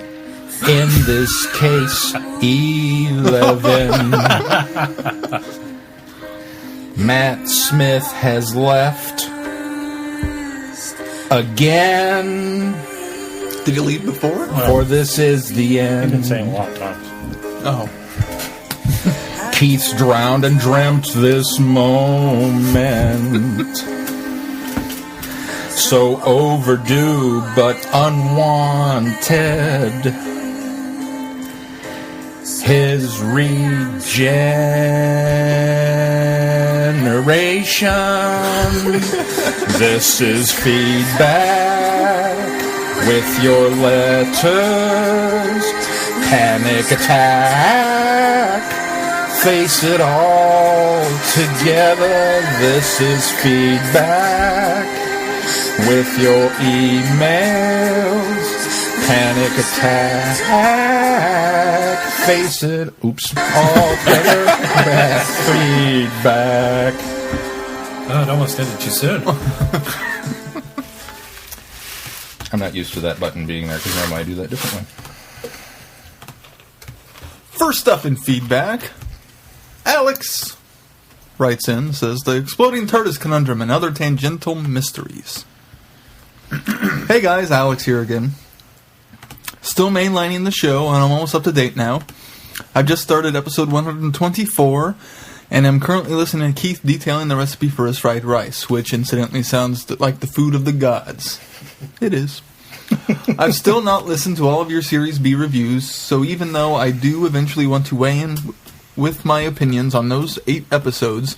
In this case, 11. Matt Smith has left again. Did he leave before? For this is the end. I've been saying a lot of times. Oh. Keith's drowned and dreamt this moment. So overdue but unwanted. His regeneration. This is feedback with your letters. Panic attack. Face it all together. This is feedback with your emails. Panic attack. Face it. Oops. All together. Feedback. Oh, it almost ended too soon. I'm not used to that button being there because normally I do that differently. First up in feedback, Alex writes in, says, the Exploding TARDIS Conundrum and Other Tangential Mysteries. Hey guys, Alex here again. Still mainlining the show, and I'm almost up to date now. I've just started episode 124, and I'm currently listening to Keith detailing the recipe for his fried rice, which incidentally sounds like the food of the gods. It is. I've still not listened to all of your Series B reviews, so even though I do eventually want to weigh in with my opinions on those 8 episodes,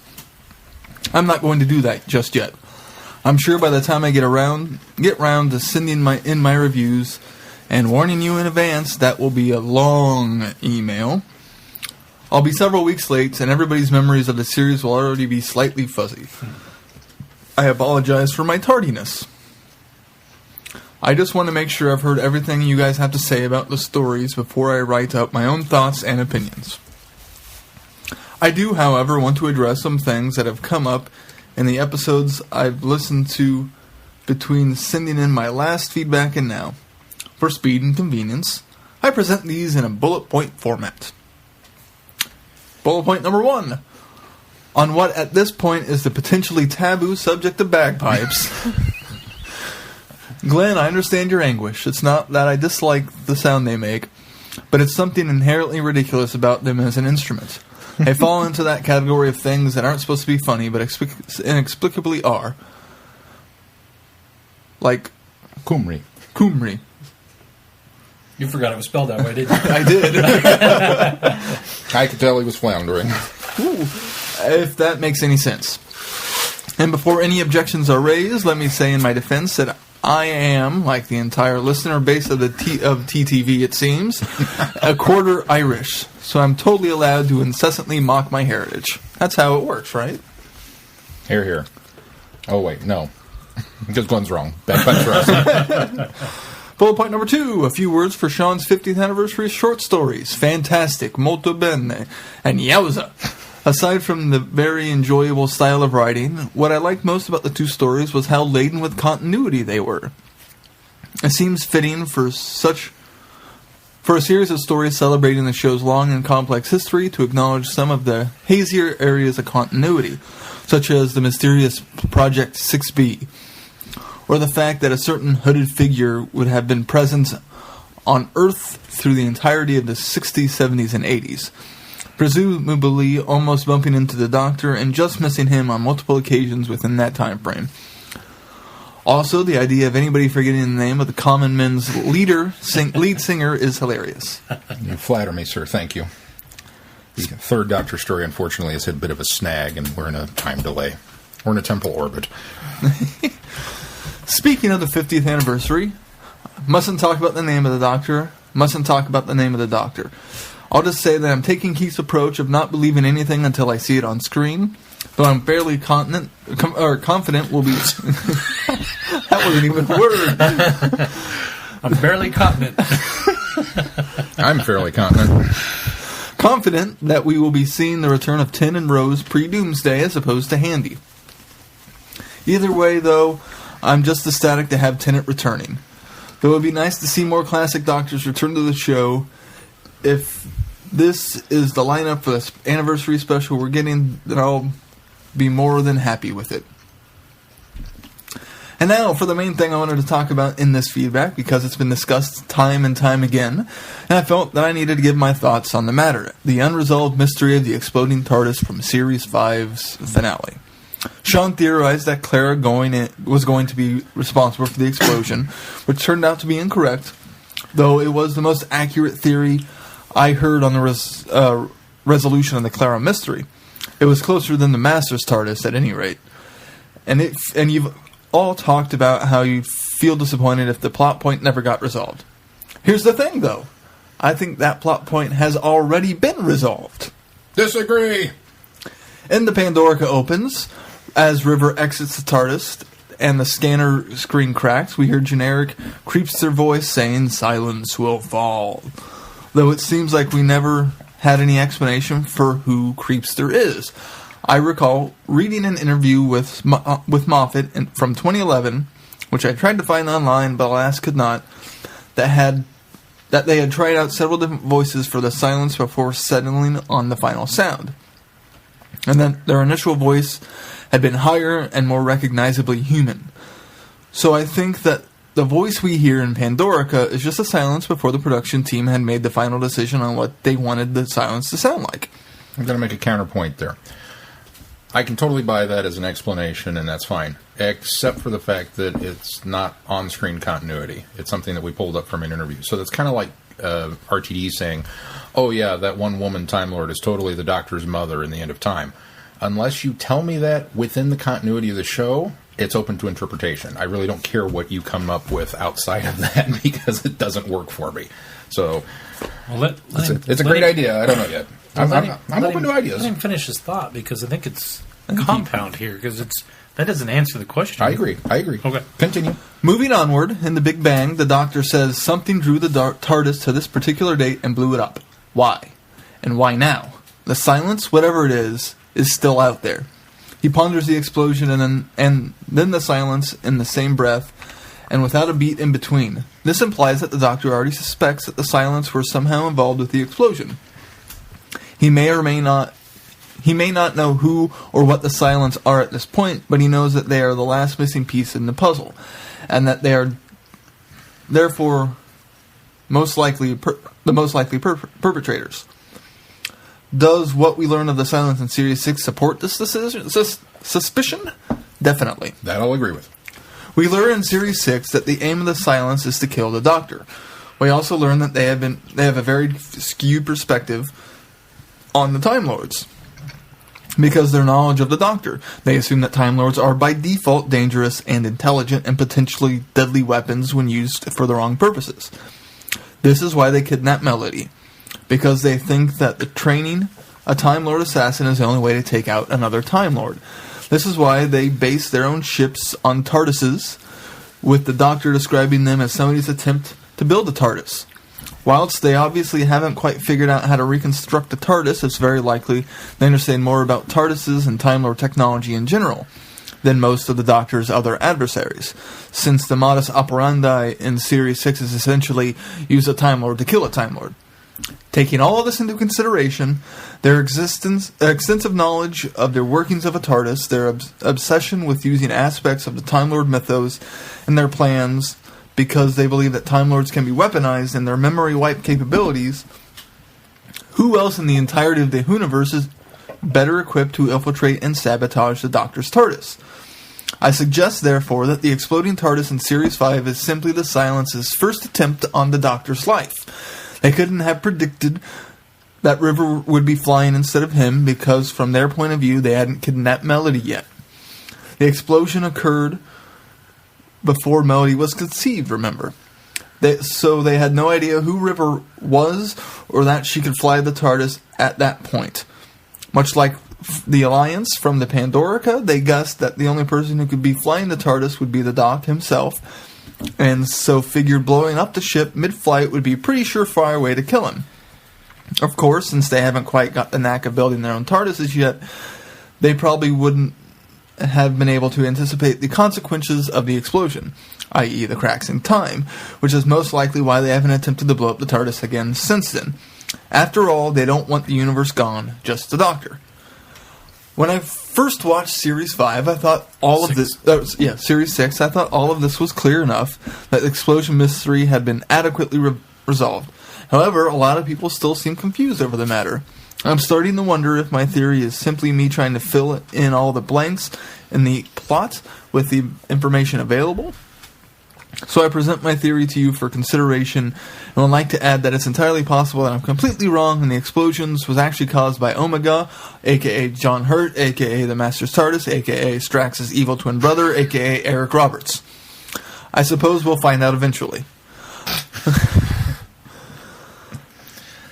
I'm not going to do that just yet. I'm sure by the time I get round to sending in my reviews and warning you in advance, that will be a long email. I'll be several weeks late, and everybody's memories of the series will already be slightly fuzzy. I apologize for my tardiness. I just want to make sure I've heard everything you guys have to say about the stories before I write up my own thoughts and opinions. I do, however, want to address some things that have come up in the episodes I've listened to between sending in my last feedback and now. For speed and convenience, I present these in a bullet point format. Bullet point number 1. On what at this point is the potentially taboo subject of bagpipes. Glenn, I understand your anguish. It's not that I dislike the sound they make, but it's something inherently ridiculous about them as an instrument. They fall into that category of things that aren't supposed to be funny, but inexplicably are. Like Kumri. Kumri. You forgot it was spelled that way, didn't you? I did. I could tell he was floundering. Ooh, if that makes any sense. And before any objections are raised, let me say in my defense that I am, like the entire listener base of TTV, it seems, a quarter Irish. So I'm totally allowed to incessantly mock my heritage. That's how it works, right? Here, here. Oh, wait, no. Because Glenn's wrong. Bagpipes for us. Bullet point number 2. A few words for Sean's 50th anniversary short stories. Fantastic, molto bene, and yowza. Aside from the very enjoyable style of writing, what I liked most about the 2 stories was how laden with continuity they were. It seems fitting for a series of stories celebrating the show's long and complex history to acknowledge some of the hazier areas of continuity, such as the mysterious Project 6B, or the fact that a certain hooded figure would have been present on Earth through the entirety of the 60s, 70s, and 80s. Presumably almost bumping into the Doctor and just missing him on multiple occasions within that time frame. Also, the idea of anybody forgetting the name of the Common Men's lead singer is hilarious. You flatter me, sir. Thank you. The 3rd Doctor story, unfortunately, has had a bit of a snag, and we're in a time delay. We're in a temporal orbit. Speaking of the 50th anniversary, mustn't talk about the name of the Doctor. I'll just say that I'm taking Keith's approach of not believing anything until I see it on screen, though I'm fairly confident will be... That wasn't even a word. I'm fairly confident. I'm fairly confident. Confident that we will be seeing the return of Tin and Rose pre-Doomsday as opposed to Handy. Either way, though, I'm just ecstatic to have Tennant returning. Though it would be nice to see more classic Doctors return to the show. If this is the lineup for the anniversary special we're getting, then I'll be more than happy with it. And now for the main thing I wanted to talk about in this feedback, because it's been discussed time and time again, and I felt that I needed to give my thoughts on the matter. The unresolved mystery of the exploding TARDIS from Series 5's finale. Sean theorized that Clara was going to be responsible for the explosion, which turned out to be incorrect, though it was the most accurate theory I heard on the resolution of the Clara mystery. It was closer than the Master's TARDIS at any rate. And you've all talked about how you feel disappointed if the plot point never got resolved. Here's the thing, though. I think that plot point has already been resolved. Disagree! In the Pandorica opens, as River exits the TARDIS and the scanner screen cracks, we hear generic Creepster voice saying, "Silence will fall." Though it seems like we never had any explanation for who Creepster is. I recall reading an interview with Moffat from 2011, which I tried to find online, but alas could not, that they had tried out several different voices for the silence before settling on the final sound. And then their initial voice had been higher and more recognizably human. So I think that the voice we hear in Pandorica is just a silence before the production team had made the final decision on what they wanted the silence to sound like. I'm going to make a counterpoint there. I can totally buy that as an explanation, and that's fine, except for the fact that it's not on-screen continuity. It's something that we pulled up from an interview. So that's kind of like RTD saying, oh yeah, that one woman Time Lord is totally the Doctor's mother in the end of time. Unless you tell me that within the continuity of the show, it's open to interpretation. I really don't care what you come up with outside of that because it doesn't work for me. So it's a great idea. I don't know yet. I'm open to ideas. Let him finish his thought, because I think it's a compound here, because that doesn't answer the question. I agree. Okay. Continue. Moving onward, in the Big Bang, the Doctor says something drew the TARDIS to this particular date and blew it up. Why? And why now? The silence, whatever it is still out there. He ponders the explosion and then the silence in the same breath, and without a beat in between. This implies that the Doctor already suspects that the silence were somehow involved with the explosion. He may not know who or what the silence are at this point, but he knows that they are the last missing piece in the puzzle, and that they are therefore the most likely perpetrators. Does what we learn of the silence in Series 6 support this suspicion? Definitely. That I'll agree with. We learn in Series 6 that the aim of the silence is to kill the Doctor. We also learn that they have a very skewed perspective on the Time Lords. Because their knowledge of the Doctor. They assume that Time Lords are by default dangerous and intelligent and potentially deadly weapons when used for the wrong purposes. This is why they kidnap Melody. Because they think that training a Time Lord assassin is the only way to take out another Time Lord. This is why they base their own ships on TARDISes, with the Doctor describing them as somebody's attempt to build a TARDIS. Whilst they obviously haven't quite figured out how to reconstruct the TARDIS, it's very likely they understand more about TARDISes and Time Lord technology in general than most of the Doctor's other adversaries, since the modus operandi in Series 6 is essentially use a Time Lord to kill a Time Lord. Taking all of this into consideration, their extensive knowledge of the workings of a TARDIS, their obsession with using aspects of the Time Lord mythos in their plans, because they believe that Time Lords can be weaponized, and their memory wipe capabilities, who else in the entirety of the universe is better equipped to infiltrate and sabotage the Doctor's TARDIS? I suggest, therefore, that the exploding TARDIS in Series 5 is simply the Silence's first attempt on the Doctor's life. They couldn't have predicted that River would be flying instead of him, because from their point of view they hadn't kidnapped Melody yet. The explosion occurred before Melody was conceived, remember. So they had no idea who River was, or that she could fly the TARDIS at that point. Much like the Alliance from the Pandorica, they guessed that the only person who could be flying the TARDIS would be the Doc himself, and so figured blowing up the ship mid-flight would be a pretty surefire way to kill him. Of course, since they haven't quite got the knack of building their own TARDISes yet, they probably wouldn't have been able to anticipate the consequences of the explosion, i.e. the cracks in time, which is most likely why they haven't attempted to blow up the TARDIS again since then. After all, they don't want the universe gone, just the Doctor. When I first watched Series 5, I thought all of this... Series 6, I thought all of this was clear enough that the explosion mystery had been adequately resolved. However, a lot of people still seem confused over the matter. I'm starting to wonder if my theory is simply me trying to fill in all the blanks in the plot with the information available. So I present my theory to you for consideration, and would like to add that it's entirely possible that I'm completely wrong and the explosions was actually caused by Omega, a.k.a. John Hurt, a.k.a. the Master's TARDIS, a.k.a. Strax's evil twin brother, a.k.a. Eric Roberts. I suppose we'll find out eventually.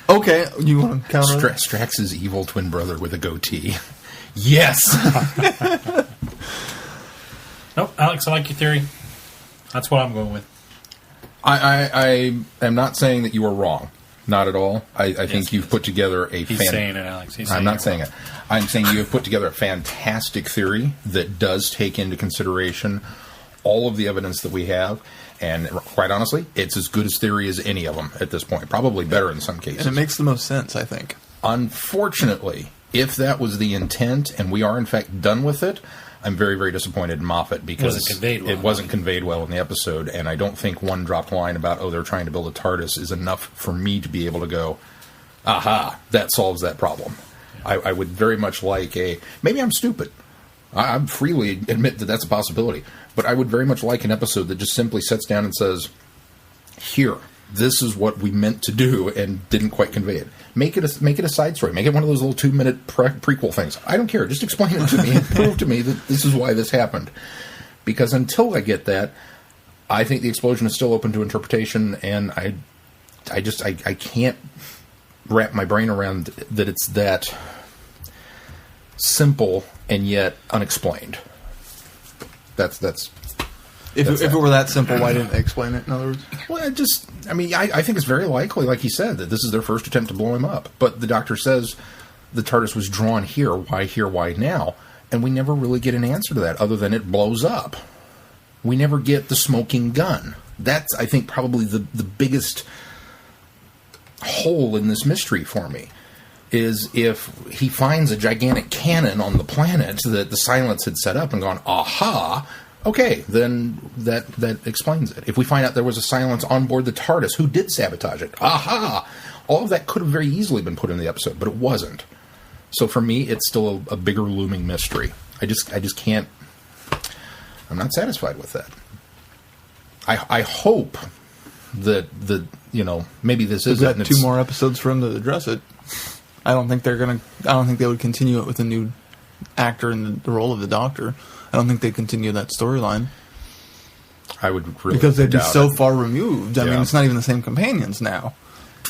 Okay, you want to counter that? Strax's evil twin brother with a goatee. Yes! Nope, Alex, I like your theory. That's what I'm going with. I am not saying that you are wrong. Not at all. I think you've put together a... He's saying it, Alex. I'm not saying it. I'm saying you have put together a fantastic theory that does take into consideration all of the evidence that we have. And quite honestly, it's as good a theory as any of them at this point. Probably better in some cases. And it makes the most sense, I think. Unfortunately, if that was the intent and we are in fact done with it, I'm very, very disappointed in Moffat because it wasn't conveyed well in the episode, and I don't think one dropped line about, they're trying to build a TARDIS is enough for me to be able to go, aha, that solves that problem. I would very much like maybe I'm stupid. I freely admit that that's a possibility, but I would very much like an episode that just simply sits down and says, here, this is what we meant to do and didn't quite convey it. Make it a side story. Make it one of those little 2-minute prequel things. I don't care. Just explain it to me and prove to me that this is why this happened. Because until I get that, I think the explosion is still open to interpretation, and I can't wrap my brain around that it's that simple and yet unexplained. If it were that simple, why didn't they explain it, in other words? Well, I think it's very likely, like he said, that this is their first attempt to blow him up. But the Doctor says the TARDIS was drawn here, why now? And we never really get an answer to that, other than it blows up. We never get the smoking gun. That's, I think, probably the biggest hole in this mystery for me, is if he finds a gigantic cannon on the planet that the Silence had set up and gone, aha, okay, then that explains it. If we find out there was a Silence on board the TARDIS, who did sabotage it? Aha! All of that could have very easily been put in the episode, but it wasn't. So for me, it's still a bigger looming mystery. I just can't... I'm not satisfied with that. I hope that maybe this is it. We've got 2 more episodes for him to address it. I don't think they would continue it with a new actor in the role of the Doctor. I don't think they continue that storyline. I would really because they'd be so it. far removed. I mean, it's not even the same companions now,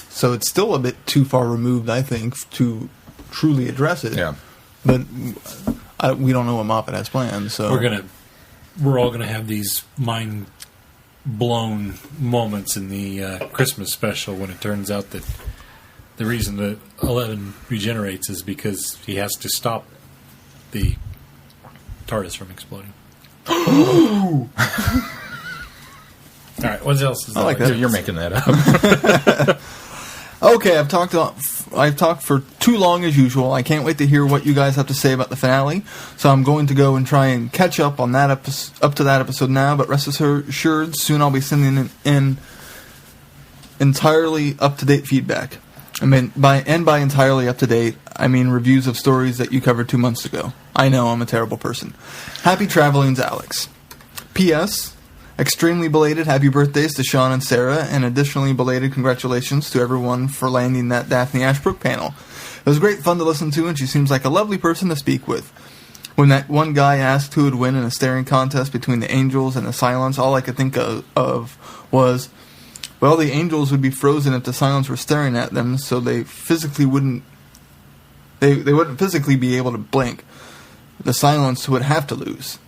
so it's still a bit too far removed, I think, to truly address it. Yeah, but we don't know what Moffat has planned. So we're all gonna have these mind blown moments in the Christmas special when it turns out that the reason that 11 regenerates is because he has to stop the TARDIS from exploding. All right, what else is I like that? You're making that up. Okay, I've talked for too long as usual. I can't wait to hear what you guys have to say about the finale. So I'm going to go and try and catch up on that up to that episode now. But rest assured, soon I'll be sending in entirely up to date feedback. I mean, by entirely up to date, I mean reviews of stories that you covered 2 months ago. I know I'm a terrible person. Happy travelings, Alex. P.S. Extremely belated happy birthdays to Sean and Sarah, and additionally belated congratulations to everyone for landing that Daphne Ashbrook panel. It was great fun to listen to, and she seems like a lovely person to speak with. When that one guy asked who would win in a staring contest between the Angels and the Silence, all I could think of was, well, the Angels would be frozen if the Silence were staring at them, so they physically wouldn't physically be able to blink. The Silence would have to lose.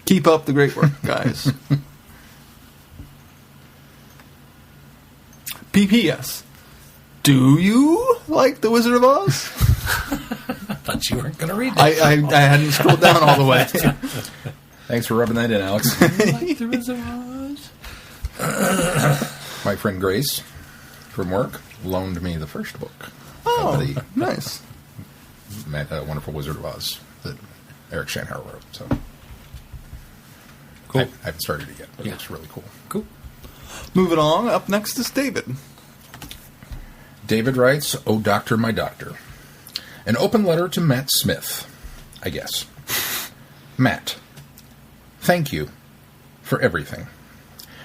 Keep up the great work, guys. PPS. Do you like The Wizard of Oz? I thought you weren't going to read that. I hadn't scrolled down all the way. Thanks for rubbing that in, Alex. Like The Wizard of Oz? My friend Grace from work loaned me the first book. Oh, nice. Wonderful Wizard of Oz. that Eric Shanhauer wrote. So Cool. I haven't started it yet, but it's really cool. Cool. Moving on, up next is David. David writes, "Oh, Doctor, my doctor. An open letter to Matt Smith, I guess. Matt, thank you for everything.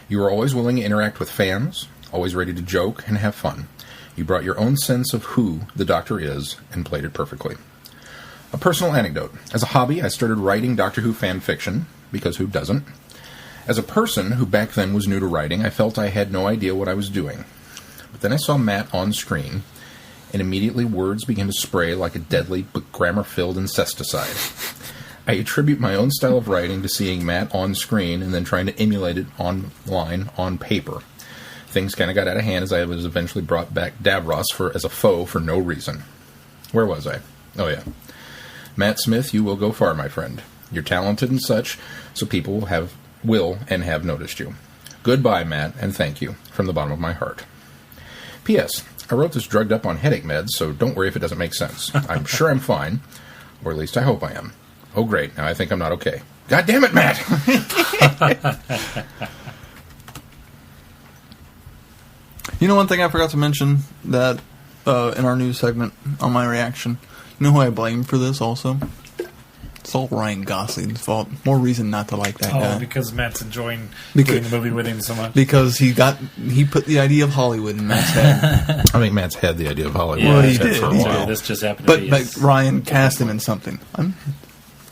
You are always willing to interact with fans, always ready to joke and have fun. You brought your own sense of who the Doctor is and played it perfectly. A personal anecdote. As a hobby, I started writing Doctor Who fan fiction, because who doesn't? As a person who back then was new to writing, I felt I had no idea what I was doing. But then I saw Matt on screen, and immediately words began to spray like a deadly but grammar-filled incesticide. I attribute my own style of writing to seeing Matt on screen and then trying to emulate it online on paper. Things kind of got out of hand as I was eventually brought back Davros as a foe for no reason. Where was I? Oh, yeah. Matt Smith, you will go far, my friend. You're talented and such, so people will and have noticed you. Goodbye, Matt, and thank you, from the bottom of my heart. P.S. I wrote this drugged up on headache meds, so don't worry if it doesn't make sense. I'm sure I'm fine, or at least I hope I am. Oh, great, now I think I'm not okay. God damn it, Matt! You know, one thing I forgot to mention that in our news segment on my reaction. You know who I blame for this also? It's all Ryan Gosling's fault. More reason not to like that guy. Oh, because Matt's enjoying doing the movie with him so much. Because he put the idea of Hollywood in Matt's head. I think Matt's had the idea of Hollywood. Well, he He's had did. for a He while. did. This just happened But to be like, his- Ryan cast him in something.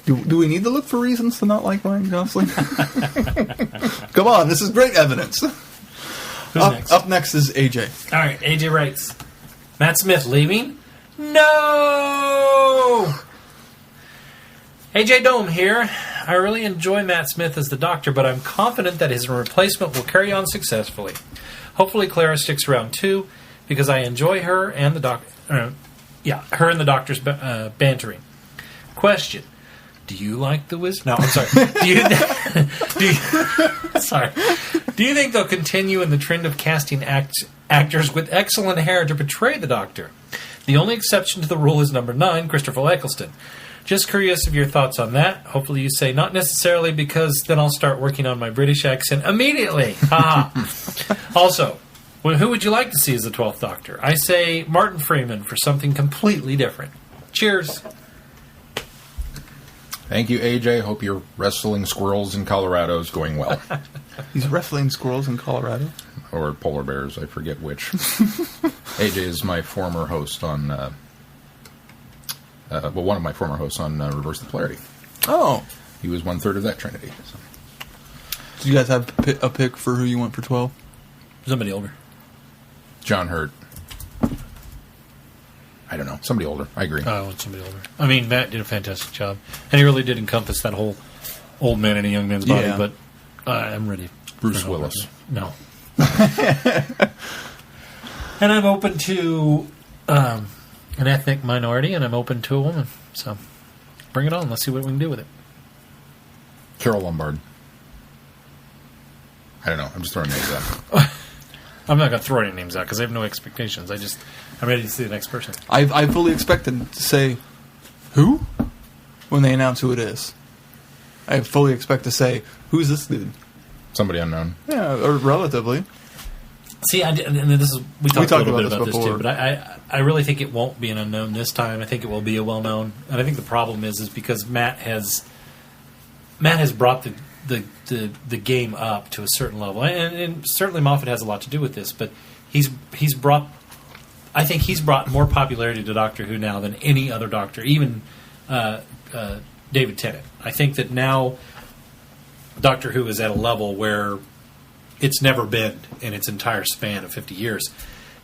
Do we need to look for reasons to not like Ryan Gosling? Come on, this is great evidence. Who's next? Up next is AJ. All right, AJ writes, Matt Smith leaving? No! AJ Dome here. I really enjoy Matt Smith as the Doctor, but I'm confident that his replacement will carry on successfully. Hopefully Clara sticks around too, because I enjoy her and the Doctor. Her and the Doctor's bantering. Question: do you like the Wizard? No, I'm sorry. Do you think they'll continue in the trend of casting actors with excellent hair to portray the Doctor? The only exception to the rule is number 9, Christopher Eccleston. Just curious of your thoughts on that. Hopefully you say not necessarily, because then I'll start working on my British accent immediately. Also, who would you like to see as the 12th Doctor? I say Martin Freeman for something completely different. Cheers. Thank you, AJ. Hope your wrestling squirrels in Colorado is going well. He's wrestling squirrels in Colorado. Or polar bears, I forget which. AJ is my former host on... one of my former hosts on Reverse the Polarity. Oh. He was 1/3 of that trinity. So. Do you guys have a pick for who you want for 12? Somebody older. John Hurt. I don't know. Somebody older. I agree. I want somebody older. I mean, Matt did a fantastic job. And he really did encompass that whole old man in a young man's body. Yeah. But I'm ready. Bruce Willis. No. And I'm open to an ethnic minority, and I'm open to a woman. So bring it on. Let's see what we can do with it. Carol Lombard. I don't know. I'm just throwing names out. I'm not going to throw any names out because I have no expectations. I'm ready to see the next person. I fully expected to say, who? When they announce who it is. I fully expect to say, who's this dude? Somebody unknown. Yeah, or relatively. See, we talked a little bit about this before. too, but I really think it won't be an unknown this time. I think it will be a well-known. And I think the problem is because Matt has brought the game up to a certain level, and certainly Moffat has a lot to do with this. But he's brought more popularity to Doctor Who now than any other Doctor, even David Tennant. I think that now Doctor Who is at a level where it's never been in its entire span of 50 years,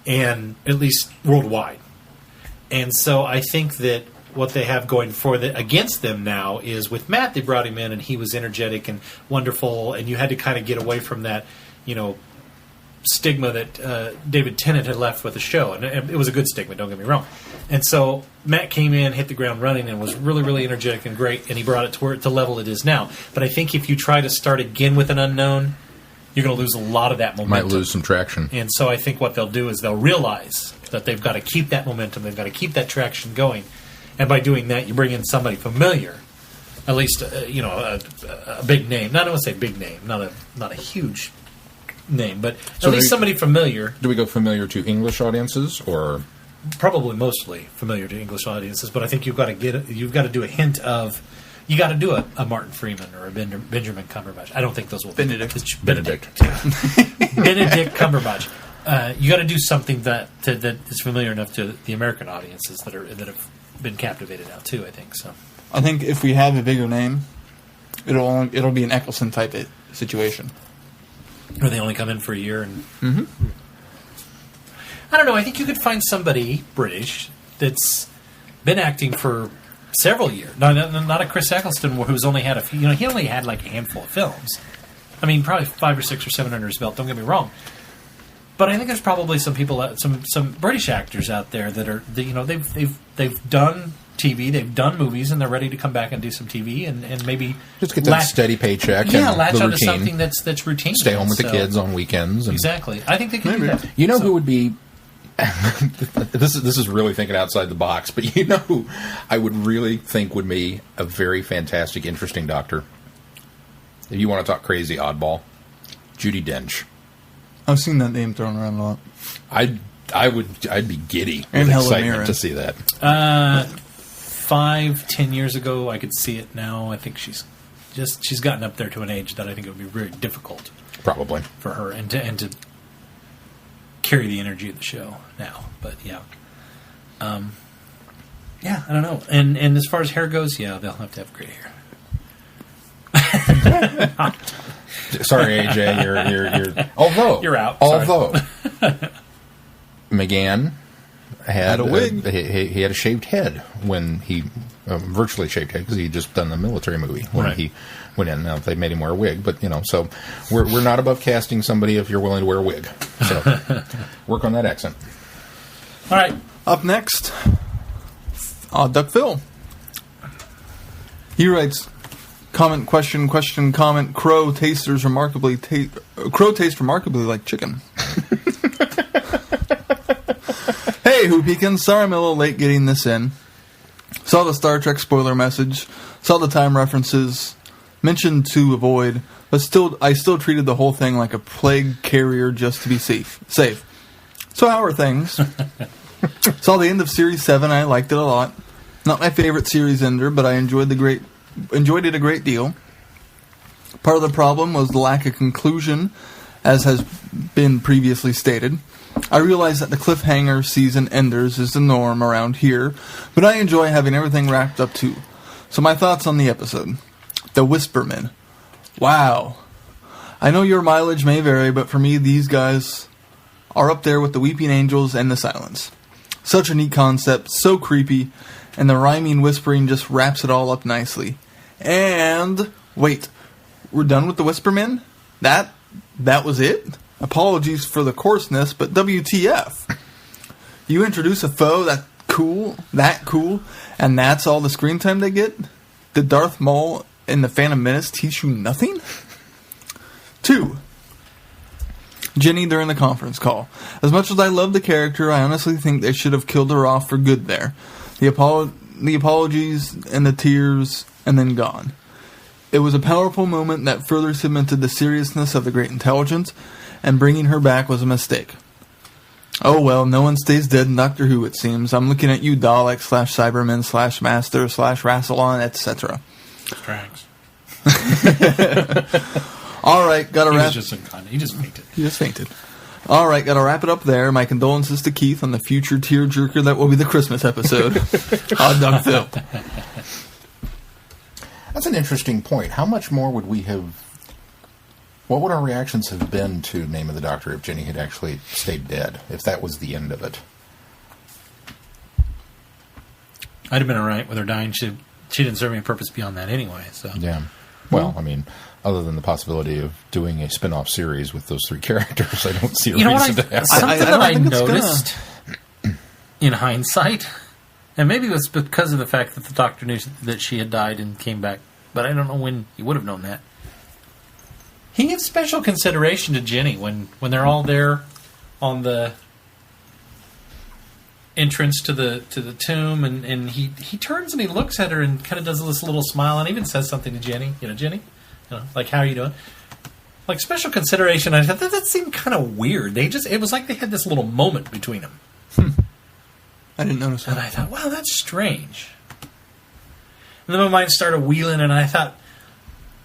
and at least worldwide. And so I think that what they have going against them now is with Matt, they brought him in and he was energetic and wonderful, and you had to kind of get away from that, stigma that David Tennant had left with the show. And it was a good stigma, don't get me wrong. And so Matt came in, hit the ground running, and was really, really energetic and great, and he brought it to the level it is now. But I think if you try to start again with an unknown, you're going to lose a lot of that momentum. Might lose some traction. And so I think what they'll do is they'll realize that they've got to keep that momentum, they've got to keep that traction going, And by doing that, you bring in somebody familiar, at least a big name. Not I want to say big name, not a huge name, but at least somebody familiar. Do we go familiar to English audiences or? Probably mostly familiar to English audiences, but I think you've got to do a hint of. You got to do a Martin Freeman or a Benjamin Cumberbatch. I don't think those will Benedict Cumberbatch. You got to do something that is familiar enough to the American audiences that have been captivated now too. I think so. I think if we have a bigger name, it'll be an Eccleston type situation. Or they only come in for a year and. Mm-hmm. I don't know. I think you could find somebody British that's been acting for several years. Not a Chris Eccleston who's only had a few. He only had like a handful of films. I mean, probably 5 or 6 or 7 under his belt. Don't get me wrong. But I think there's probably some people, some British actors out there that are, they've done TV, they've done movies, and they're ready to come back and do some TV and maybe just get that steady paycheck. Yeah, and latch the onto routine. something that's routine. Stay home with the kids on weekends. And exactly. I think they can do that. You know who would be? This is really thinking outside the box, but you know who I would really think would be a very fantastic, interesting doctor. If you want to talk crazy oddball, Judi Dench. I've seen that name thrown around a lot. I'd be giddy and with Helen excitement Mirren. to see that. 5-10 years ago, I could see it. Now I think she's gotten up there to an age that I think it would be very difficult, probably, for her and to carry the energy of the show now. But yeah, I don't know. And as far as hair goes, yeah, they'll have to have gray hair. Sorry, AJ, you're out. Although McGann had a wig. He had a shaved head when he virtually shaved head because he had just done the military movie when he went in. Now they made him wear a wig, but so we're not above casting somebody if you're willing to wear a wig. So work on that accent. All right. Up next, Duck Phil. He writes. Comment, question, comment. Crow taste remarkably like chicken. Hey, Hoopikins. Sorry I'm a little late getting this in. Saw the Star Trek spoiler message. Saw the time references. Mentioned to avoid. But I still treated the whole thing like a plague carrier just to be safe. So how are things? Saw the end of Series 7. I liked it a lot. Not my favorite series ender, but I enjoyed it a great deal. Part of the problem was the lack of conclusion, as has been previously stated. I realize that the cliffhanger season enders is the norm around here, but I enjoy having everything wrapped up too. So my thoughts on the episode. The Whispermen. Wow. I know your mileage may vary, but for me these guys are up there with the Weeping Angels and the Silence. Such a neat concept, so creepy, and the rhyming whispering just wraps it all up nicely. And wait, we're done with the Whispermen? That was it? Apologies for the coarseness, but WTF? You introduce a foe that cool, and that's all the screen time they get? Did Darth Maul and the Phantom Menace teach you nothing? 2. Jenny during the conference call. As much as I love the character, I honestly think they should have killed her off for good there. The apologies and the tears, and then gone. It was a powerful moment that further cemented the seriousness of the Great Intelligence, and bringing her back was a mistake. Oh well, no one stays dead in Doctor Who, it seems. I'm looking at you, Dalek / Cyberman / Master / Rassilon, etc. Tracks. Alright, gotta wrap... He just fainted. He just fainted. Alright, gotta wrap it up there. My condolences to Keith on the future tearjerker that will be the Christmas episode. Hot Dog Phil. That's an interesting point. How much more would we have... What would our reactions have been to Name of the Doctor if Jenny had actually stayed dead? If that was the end of it? I'd have been alright with her dying. She didn't serve any purpose beyond that anyway. So yeah. Well, I mean, other than the possibility of doing a spin-off series with those 3 characters, I don't see a reason to have something that I noticed in hindsight, and maybe it was because of the fact that the Doctor knew that she had died and came back, but I don't know when he would have known that. He gives special consideration to Jenny when they're all there on the entrance to the tomb, and he turns and he looks at her and kind of does this little smile and even says something to Jenny. Jenny, like, how are you doing? Like, special consideration. I thought that seemed kind of weird. It was like they had this little moment between them. I didn't notice that. And I thought, wow, that's strange. And then my mind started wheeling, and I thought,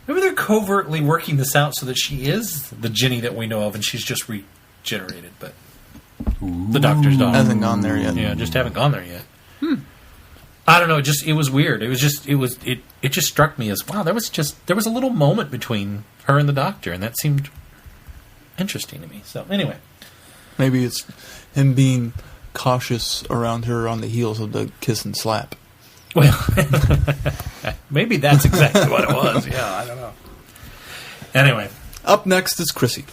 maybe they're covertly working this out so that she is the Jenny that we know of, and she's just regenerated. But the Doctor's daughter Hasn't gone there yet. Yeah, just haven't gone there yet. I don't know. It was weird. It just struck me as, wow, there was a little moment between her and the Doctor, and that seemed interesting to me. So anyway, maybe it's him being cautious around her on the heels of the kiss and slap. Well, maybe that's exactly what it was. Yeah, I don't know. Anyway, up next is Chrissy.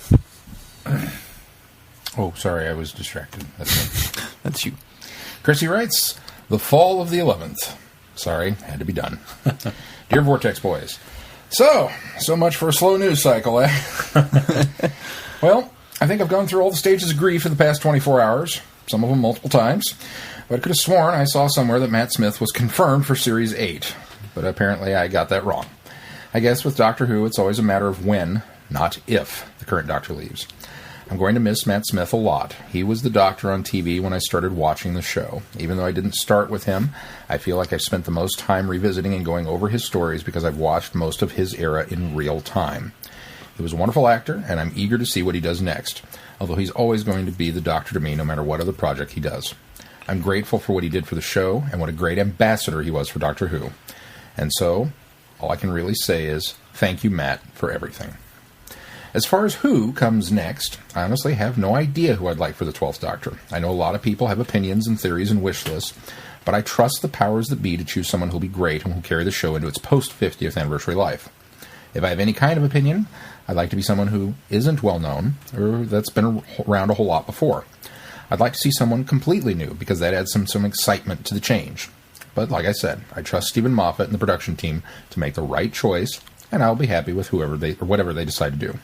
Oh, sorry, I was distracted. That's you. Chrissy writes, the fall of the 11th. Sorry, had to be done. Dear Vortex boys. So much for a slow news cycle, eh? Well, I think I've gone through all the stages of grief in the past 24 hours, some of them multiple times, but I could have sworn I saw somewhere that Matt Smith was confirmed for Series 8, but apparently I got that wrong. I guess with Doctor Who, it's always a matter of when, not if, the current Doctor leaves. I'm going to miss Matt Smith a lot. He was the Doctor on TV when I started watching the show. Even though I didn't start with him, I feel like I've spent the most time revisiting and going over his stories because I've watched most of his era in real time. He was a wonderful actor, and I'm eager to see what he does next, although he's always going to be the Doctor to me no matter what other project he does. I'm grateful for what he did for the show, and what a great ambassador he was for Doctor Who. And so, all I can really say is, thank you, Matt, for everything. As far as who comes next, I honestly have no idea who I'd like for the 12th Doctor. I know a lot of people have opinions and theories and wish lists, but I trust the powers that be to choose someone who'll be great and who'll carry the show into its post-50th anniversary life. If I have any kind of opinion, I'd like to be someone who isn't well-known, or that's been around a whole lot before. I'd like to see someone completely new, because that adds some excitement to the change. But like I said, I trust Stephen Moffat and the production team to make the right choice, and I'll be happy with whatever they decide to do.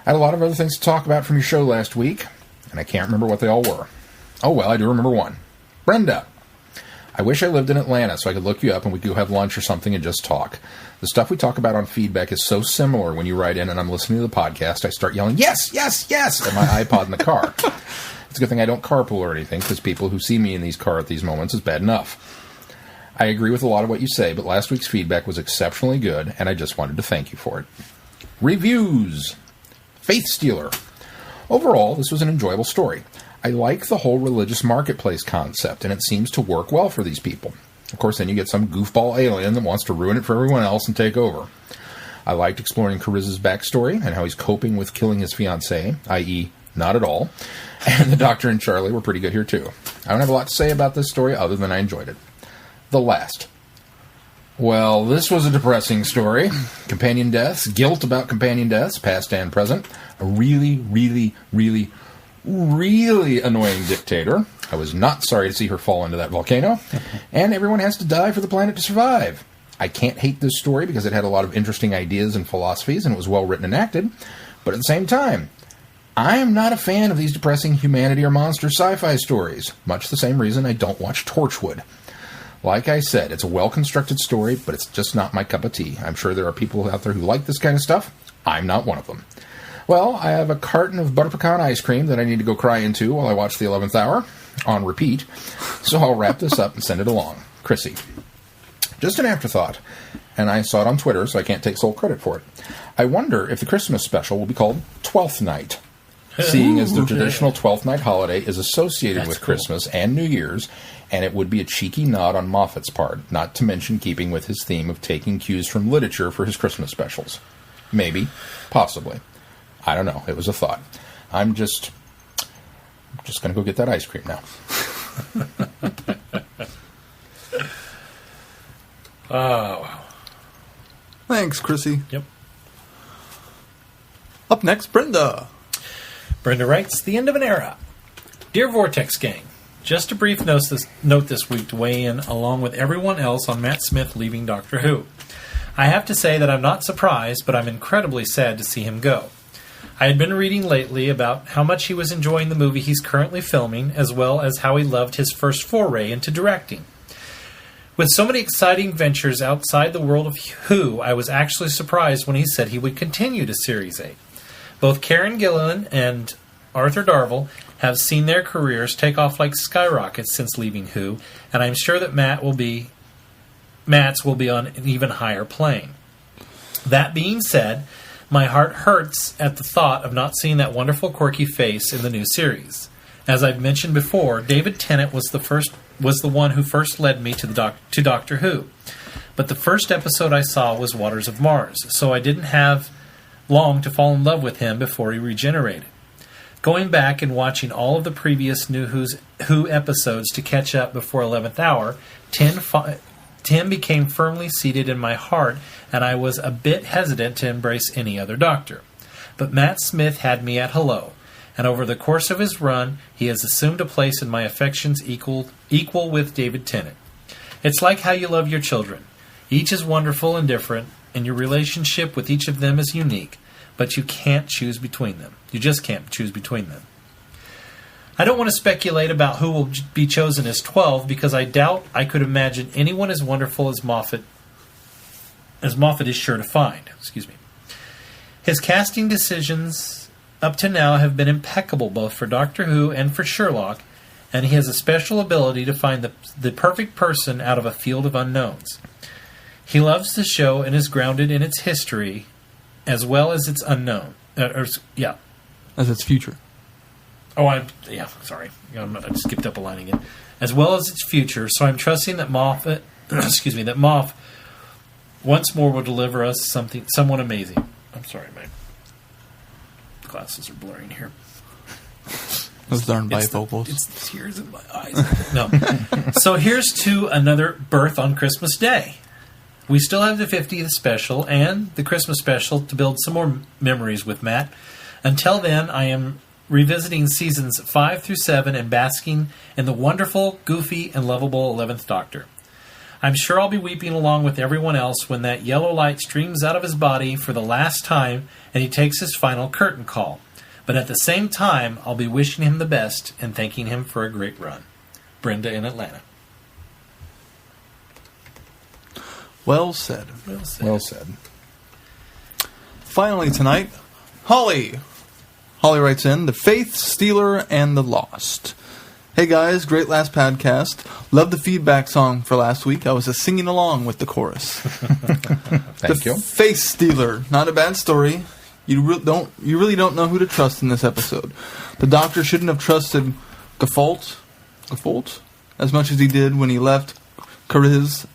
I had a lot of other things to talk about from your show last week, and I can't remember what they all were. Oh, well, I do remember one. Brenda. I wish I lived in Atlanta so I could look you up and we could go have lunch or something and just talk. The stuff we talk about on feedback is so similar when you write in and I'm listening to the podcast, I start yelling, yes, yes, yes, at my iPod in the car. It's a good thing I don't carpool or anything, because people who see me in these car at these moments is bad enough. I agree with a lot of what you say, but last week's feedback was exceptionally good, and I just wanted to thank you for it. Reviews. Faith Stealer. Overall, this was an enjoyable story. I like the whole religious marketplace concept, and it seems to work well for these people. Of course, then you get some goofball alien that wants to ruin it for everyone else and take over. I liked exploring Cariz's backstory and how he's coping with killing his fiancée, i.e., not at all. And the Doctor and Charlie were pretty good here, too. I don't have a lot to say about this story other than I enjoyed it. The last. Well, this was a depressing story. Companion deaths, guilt about companion deaths, past and present. A really, really, really, really annoying dictator. I was not sorry to see her fall into that volcano. And everyone has to die for the planet to survive. I can't hate this story because it had a lot of interesting ideas and philosophies and it was well written and acted. But at the same time, I am not a fan of these depressing humanity or monster sci-fi stories. Much the same reason I don't watch Torchwood. Like I said, it's a well-constructed story, but it's just not my cup of tea. I'm sure there are people out there who like this kind of stuff. I'm not one of them. Well, I have a carton of butter pecan ice cream that I need to go cry into while I watch the 11th hour, on repeat, so I'll wrap this up and send it along. Chrissy. Just an afterthought, and I saw it on Twitter, so I can't take sole credit for it. I wonder if the Christmas special will be called Twelfth Night. Seeing as the traditional 12th night holiday is associated with Christmas and New Year's, and it would be a cheeky nod on Moffat's part, not to mention keeping with his theme of taking cues from literature for his Christmas specials. Maybe. Possibly. I don't know. It was a thought. I'm just going to go get that ice cream now. Oh, wow. Thanks, Chrissy. Yep. Up next, Brenda. Brenda writes, the end of an era. Dear Vortex Gang, just a brief note this week to weigh in along with everyone else on Matt Smith leaving Doctor Who. I have to say that I'm not surprised, but I'm incredibly sad to see him go. I had been reading lately about how much he was enjoying the movie he's currently filming, as well as how he loved his first foray into directing. With so many exciting ventures outside the world of Who, I was actually surprised when he said he would continue to Series 8. Both Karen Gillan and Arthur Darvill have seen their careers take off like skyrockets since leaving Who, and I'm sure that Matt's will be on an even higher plane. That being said, my heart hurts at the thought of not seeing that wonderful quirky face in the new series. As I've mentioned before, David Tennant was the one who first led me to Doctor Who. But the first episode I saw was Waters of Mars, so I didn't have long to fall in love with him before he regenerated. Going back and watching all of the previous New Who episodes to catch up before 11th hour, Tim became firmly seated in my heart, and I was a bit hesitant to embrace any other Doctor. But Matt Smith had me at hello, and over the course of his run, he has assumed a place in my affections equal with David Tennant. It's like how you love your children. Each is wonderful and different, and your relationship with each of them is unique, but you can't choose between them. You just can't choose between them. I don't want to speculate about who will be chosen as 12 because I doubt I could imagine anyone as wonderful as Moffat is sure to find. Excuse me. His casting decisions up to now have been impeccable both for Doctor Who and for Sherlock, and he has a special ability to find the perfect person out of a field of unknowns. He loves the show and is grounded in its history as well as its unknown. As its future. Sorry. I skipped up a line again. As well as its future, so I'm trusting that Moff once more will deliver us somewhat amazing. I'm sorry, my glasses are blurring here. Those darn bifocals. It's the tears in my eyes. No. So here's to another birth on Christmas Day. We still have the 50th special and the Christmas special to build some more memories with Matt. Until then, I am revisiting seasons 5 through 7 and basking in the wonderful, goofy, and lovable 11th Doctor. I'm sure I'll be weeping along with everyone else when that yellow light streams out of his body for the last time and he takes his final curtain call. But at the same time, I'll be wishing him the best and thanking him for a great run. Brenda in Atlanta. Well said. Well said. Finally tonight, Holly. Holly writes in, The Faith, Stealer, and the Lost. Hey guys, great last podcast. Love the feedback song for last week. I was singing along with the chorus. Thank you. Faith Stealer, not a bad story. You really don't know who to trust in this episode. The Doctor shouldn't have trusted Gaffolt as much as he did when he left Kariz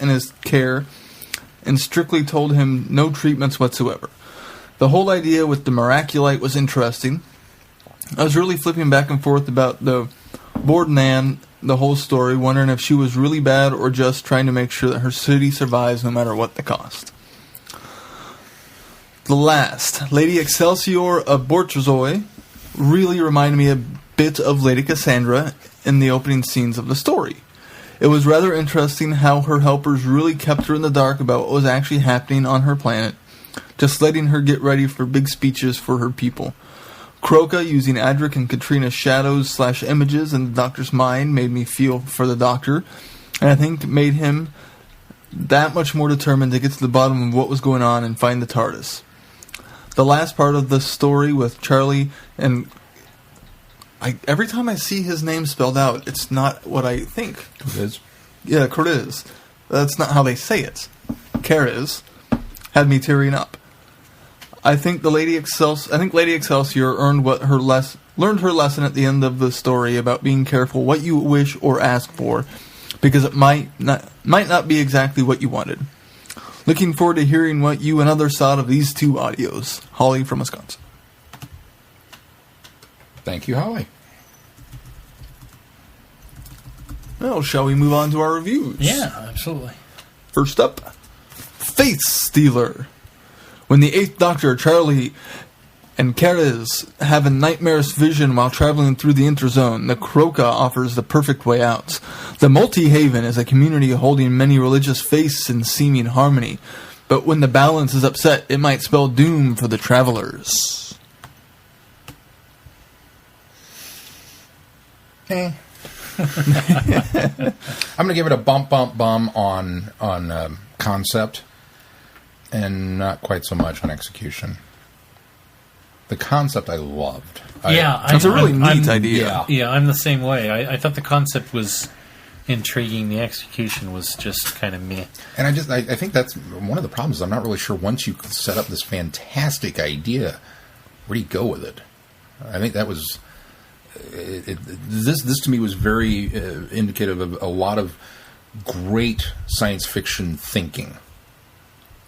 in his care and strictly told him no treatments whatsoever. The whole idea with the Miraculite was interesting. I was really flipping back and forth about the Bordan, the whole story, wondering if she was really bad or just trying to make sure that her city survives no matter what the cost. The last, Lady Excelsior of Bortrezoi, really reminded me a bit of Lady Cassandra in the opening scenes of the story. It was rather interesting how her helpers really kept her in the dark about what was actually happening on her planet, just letting her get ready for big speeches for her people. Croca using Adric and Katrina's shadows/images in the Doctor's mind made me feel for the Doctor, and I think made him that much more determined to get to the bottom of what was going on and find the TARDIS. The last part of the story with Charlie and... every time I see his name spelled out, it's not what I think. Kariz? Yeah, Kariz. That's not how they say it. Kariz had me tearing up. I think Lady Excelsior learned her lesson at the end of the story about being careful what you wish or ask for, because it might not be exactly what you wanted. Looking forward to hearing what you and others thought of these two audios. Holly from Wisconsin. Thank you, Holly. Well, shall we move on to our reviews? Yeah, absolutely. First up, Faith Stealer. When the 8th Doctor, Charlie, and Kariz have a nightmarish vision while traveling through the Interzone, the Croca offers the perfect way out. The Multi-Haven is a community holding many religious faiths in seeming harmony. But when the balance is upset, it might spell doom for the travelers. I'm going to give it a bum on concept, and not quite so much on execution. The concept I loved. It's a really neat idea. Yeah, I'm the same way. I thought the concept was intriguing. The execution was just kind of meh. And I think that's one of the problems. I'm not really sure once you set up this fantastic idea, where do you go with it? I think that was this to me was very indicative of a lot of great science fiction thinking.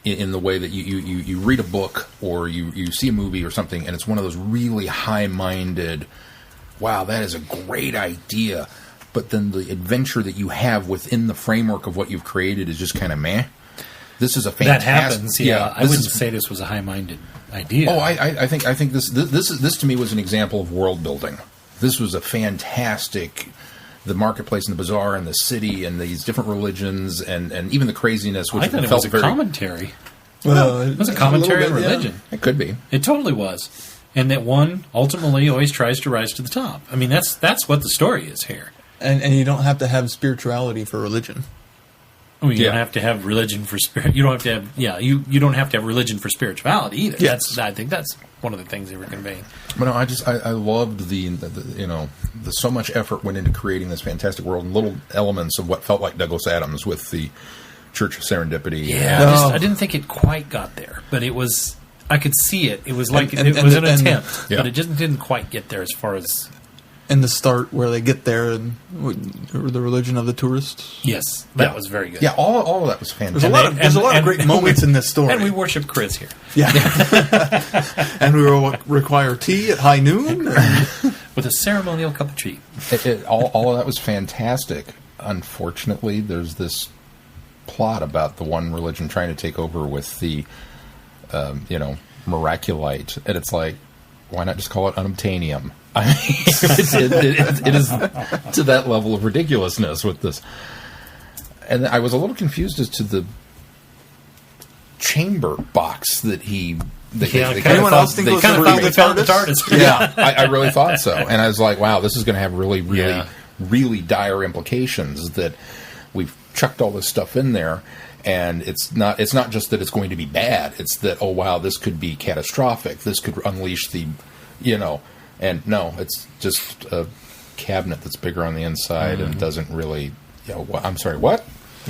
In the way that you read a book or you see a movie or something, and it's one of those really high-minded, wow, that is a great idea, but then the adventure that you have within the framework of what you've created is just kind of meh. This is a fantastic... That happens, yeah. I wouldn't say this was a high-minded idea. Oh, I think this to me was an example of world building. This was a fantastic... The marketplace and the bazaar and the city and these different religions and even the craziness. Which I thought it was a commentary. Well, it was a commentary on religion. Yeah. It could be. It totally was. And that one ultimately always tries to rise to the top. I mean, that's what the story is here. And you don't have to have spirituality for religion. I mean, you don't have to have religion for spirit. You don't have to have you don't have to have religion for spirituality either. Yes. I think that's one of the things they were conveying. But no, I loved the so much effort went into creating this fantastic world and little elements of what felt like Douglas Adams with the Church of Serendipity. Yeah, I didn't think it quite got there, but it was. I could see it. It was like it was an attempt, but it just didn't quite get there as far as. In the start, where they get there, and the religion of the tourists. Yes, that was very good. Yeah, all of that was fantastic. There's a lot of great moments in this story. And we worship Chris here. Yeah. And we will require tea at high noon. With a ceremonial cup of tea. All of that was fantastic. Unfortunately, there's this plot about the one religion trying to take over with the, miraculite. And it's like, why not just call it unobtainium? I mean, it is to that level of ridiculousness with this. And I was a little confused as to the chamber box that he... Anyone else think they found the TARDIS? Yeah, I really thought so. And I was like, wow, this is going to have really dire implications that we've chucked all this stuff in there. And it's not just that it's going to be bad. It's that, oh, wow, this could be catastrophic. This could unleash the, and no, it's just a cabinet that's bigger on the inside and doesn't really, I'm sorry, what?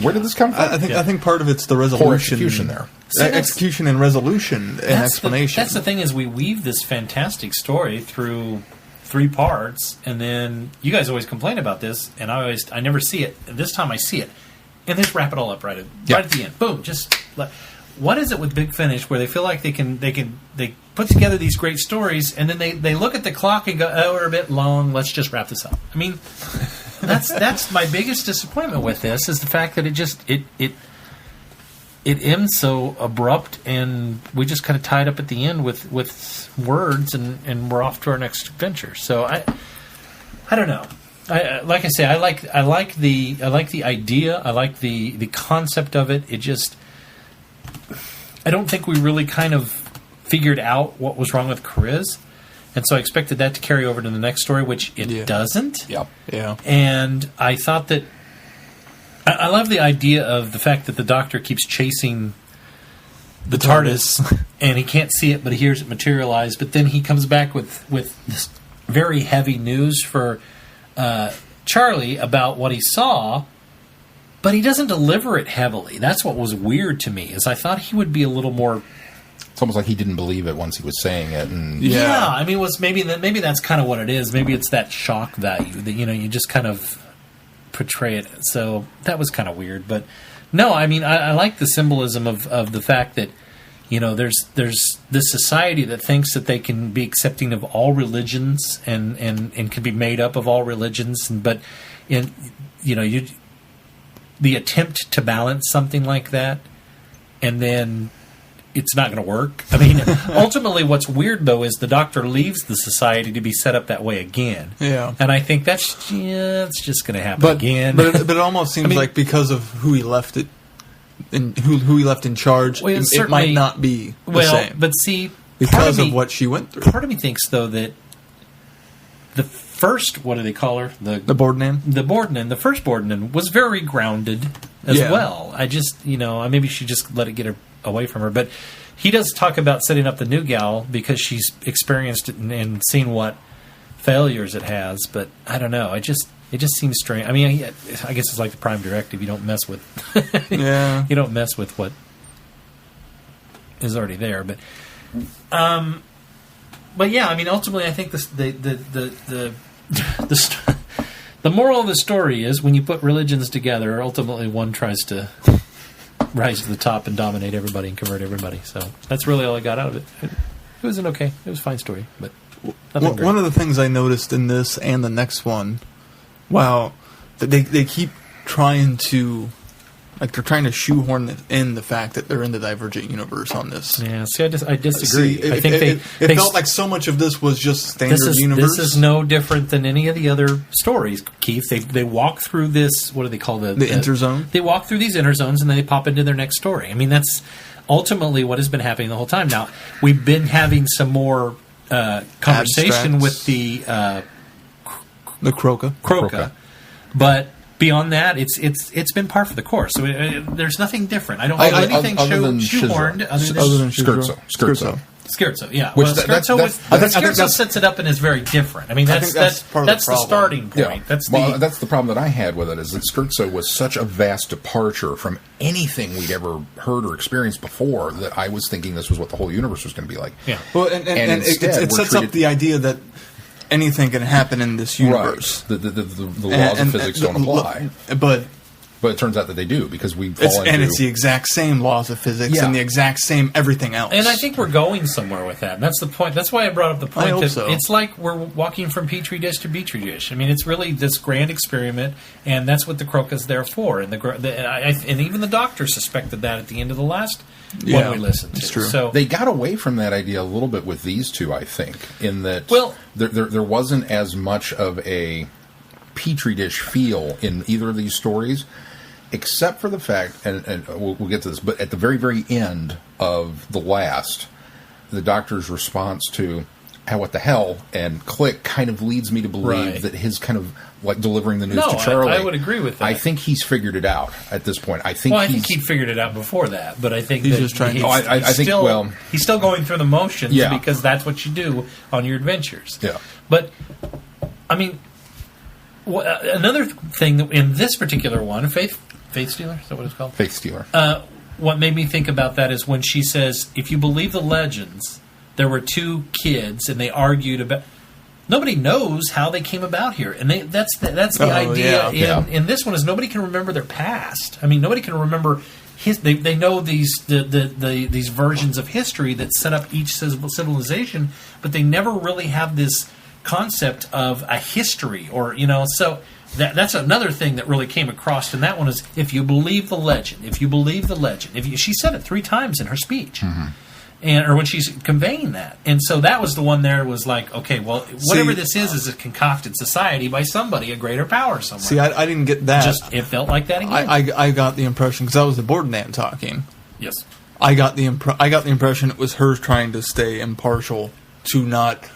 Where did this come from? I think part of it's the resolution. Poor execution there. Execution and resolution and explanation. That's the thing is we weave this fantastic story through 3 parts, and then you guys always complain about this, and I never see it. And this time I see it. And they just wrap it all up right at the end. Boom! What is it with Big Finish where they feel like they put together these great stories and then they look at the clock and go, oh, we're a bit long. Let's just wrap this up. I mean, that's my biggest disappointment with this is the fact that it ends so abrupt and we just kind of tied up at the end with words and we're off to our next adventure. So I don't know. Like I say, I like the idea. I like the concept of it. It just, I don't think we really kind of figured out what was wrong with Chris, and so I expected that to carry over to the next story, which it doesn't. Yeah. And I thought that I love the idea of the fact that the Doctor keeps chasing the TARDIS, and he can't see it, but he hears it materialize. But then he comes back with this very heavy news for Charlie about what he saw, but he doesn't deliver it heavily. That's what was weird to me, is I thought he would be a little more... It's almost like he didn't believe it once he was saying it. And I mean, it was maybe that's kind of what it is. Maybe it's that shock value that, you just kind of portray it. So that was kind of weird. But no, I mean, I like the symbolism of the fact that, there's this society that thinks that they can be accepting of all religions and can be made up of all religions, but the attempt to balance something like that, and then it's not going to work. I mean, ultimately, what's weird though is the Doctor leaves the society to be set up that way again. Yeah, and I think it's just going to happen again. But it almost seems like because of who he left it. who he left in charge, Well, it might not be the same. But see, because of what she went through. Part of me thinks, though, that the first, what do they call her? The Bordnan? The Bordnan, the first Bordnan, was very grounded as well. I just, maybe she just let it get her away from her. But he does talk about setting up the new gal because she's experienced it and seen what failures it has. But I don't know. It just seems strange. I mean, I guess it's like the Prime Directive. You don't mess with you don't mess with what is already there. But yeah, I mean, ultimately, I think the moral of the story is when you put religions together, ultimately one tries to rise to the top and dominate everybody and convert everybody. So that's really all I got out of it. It was it was a fine story, but nothing great. One of the things I noticed in this and the next one, wow, they keep trying to, like, they're trying to shoehorn in the fact that they're in the Divergent Universe on this. Yeah, see, I disagree. I think it felt like so much of this was just standard universe. This is no different than any of the other stories, Keith. They walk through this, what do they call the interzone? They walk through these interzones and then they pop into their next story. I mean, that's ultimately what has been happening the whole time. Now, we've been having some more conversation Abstracts. with the Croca. But beyond that, it's been par for the course. So there's nothing different. I don't have anything shoehorned other than Scherzo. Scherzo, yeah. Which Scherzo sets it up and is very different. I mean, that's the starting point. Yeah. That's the problem that I had with it, is that Scherzo was such a vast departure from anything we'd ever heard or experienced before that I was thinking this was what the whole universe was going to be like. Yeah. Well, and it sets up the idea that anything can happen in this universe. Right. The laws of physics don't apply. But it turns out that they do, because we fall into... And it's the exact same laws of physics and the exact same everything else. And I think we're going somewhere with that. And that's the point. That's why I brought up the point that it's like we're walking from Petri dish to Petri dish. I mean, it's really this grand experiment, and that's what the Croca's there for. And and even the doctor suspected that at the end of the last one we listened to. It's true. So they got away from that idea a little bit with these two, I think, in that there wasn't as much of a Petri dish feel in either of these stories, except for the fact, and we'll get to this, but at the very, very end of the last, the doctor's response to, what the hell, and click kind of leads me to believe that his kind of, like, delivering the news to Charlie. I would agree with that. I think he's figured it out at this point. I think he'd figured it out before that, but I think he's just trying to... he's still going through the motions because that's what you do on your adventures. Yeah. But, I mean, another thing in this particular one, Faith Stealer? Is that what it's called? Faith Stealer. What made me think about that is when she says, if you believe the legends, there were two kids and they argued about... Nobody knows how they came about here. And that's the idea in this one, is nobody can remember their past. I mean, nobody can remember... They know these versions of history that set up each civilization, but they never really have this concept of a history, or so that's another thing that really came across in that one, is if you believe the legend, she said it 3 times in her speech, or when she's conveying that, and so that was the one there was like, okay, well, whatever this is a concocted society by somebody, a greater power somewhere. See, I didn't get that. It felt like that again. I got the impression, because that was the Bordnan talking. Yes, I got the impression it was her trying to stay impartial, to not.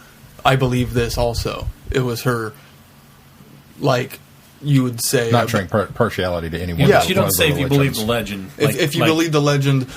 I believe this also. It was her, like you would say, not showing partiality to anyone. Yeah, but you don't say if you believe the legend. If you believe the legend,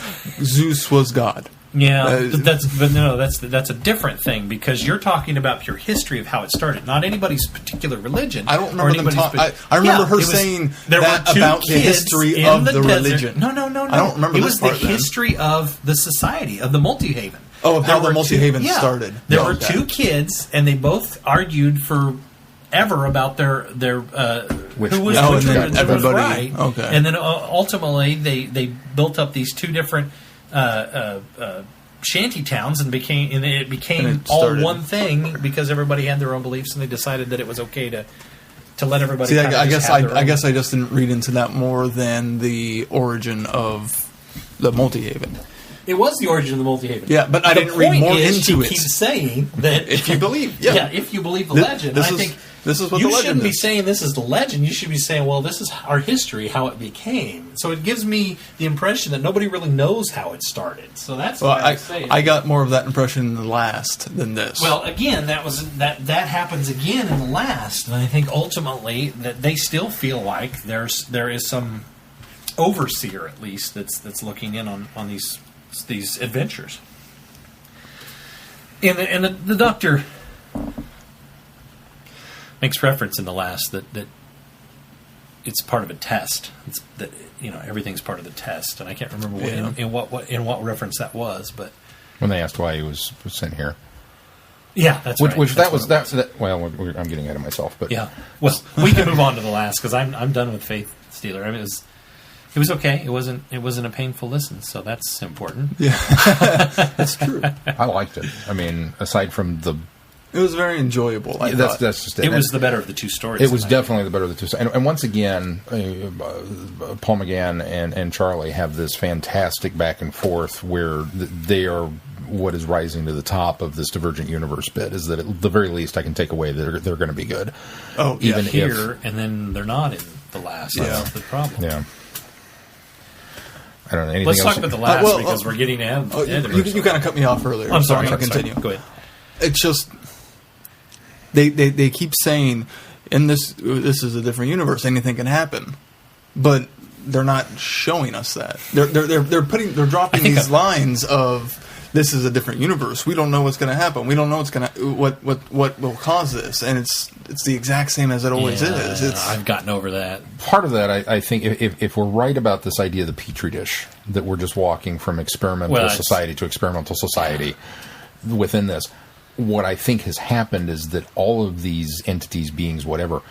Zeus was God. Yeah, that's a different thing, because you're talking about pure history of how it started, not anybody's particular religion. I don't remember I remember her saying that about the history of the religion. No. I don't remember. It was the history of the society, of the Multihaven. Oh, of how the Multihaven started. There were 2 kids, and they both argued forever about their which was right. Okay. And then ultimately they built up these 2 different shanty towns, and it became all one thing, because everybody had their own beliefs, and they decided that it was okay to let everybody. See, I guess I just didn't read into that more than the origin of the Multihaven. It was the origin of the Multihaven. Yeah, but I didn't read more into it. She keeps saying that if you believe, if you believe the legend, I think This is what you the legend shouldn't be is. saying this is the legend. You should be saying, well, this is our history, how it became. So it gives me the impression that nobody really knows how it started. So that's Well, why I say it. I got more of that impression in the last than this. Well, again, that happens again in the last, and I think ultimately that they still feel like there is some overseer, at least, that's looking in on these adventures. And the Doctor makes reference in the last that it's part of a test. It's that everything's part of the test, and I can't remember in what reference that was, but when they asked why he was sent here. Yeah, that's right. Which that's well, I'm getting ahead of myself, but yeah. Well, we can move on to the last because I'm done with Faith Stealer. I mean, it was okay. It wasn't a painful listen, so that's important. Yeah, that's true. I liked it. I mean, aside from it was very enjoyable. That's just it. It was the better of the two stories. It was definitely the better of the two. And once again, Paul McGann and Charlie have this fantastic back and forth where they are what is rising to the top of this Divergent Universe bit. Is that at the very least I can take away that they're going to be good. Oh, even here, and then they're not in the last. Yeah. That's the problem. Yeah. I don't know. Anything Let's else? talk about the last because we're getting ahead. You kind of cut me off earlier. I'm sorry. Continue. Go ahead. It's just they keep saying in this is a different universe. Anything can happen, but they're not showing us that. They're dropping these lines of this is a different universe. We don't know what's going to happen. We don't know what will cause this, and it's the exact same as it always is. I've gotten over that. Part of that, I think, if we're right about this idea of the petri dish, that we're just walking from experimental society to experimental society within this. What I think has happened is that all of these entities, beings, whatever,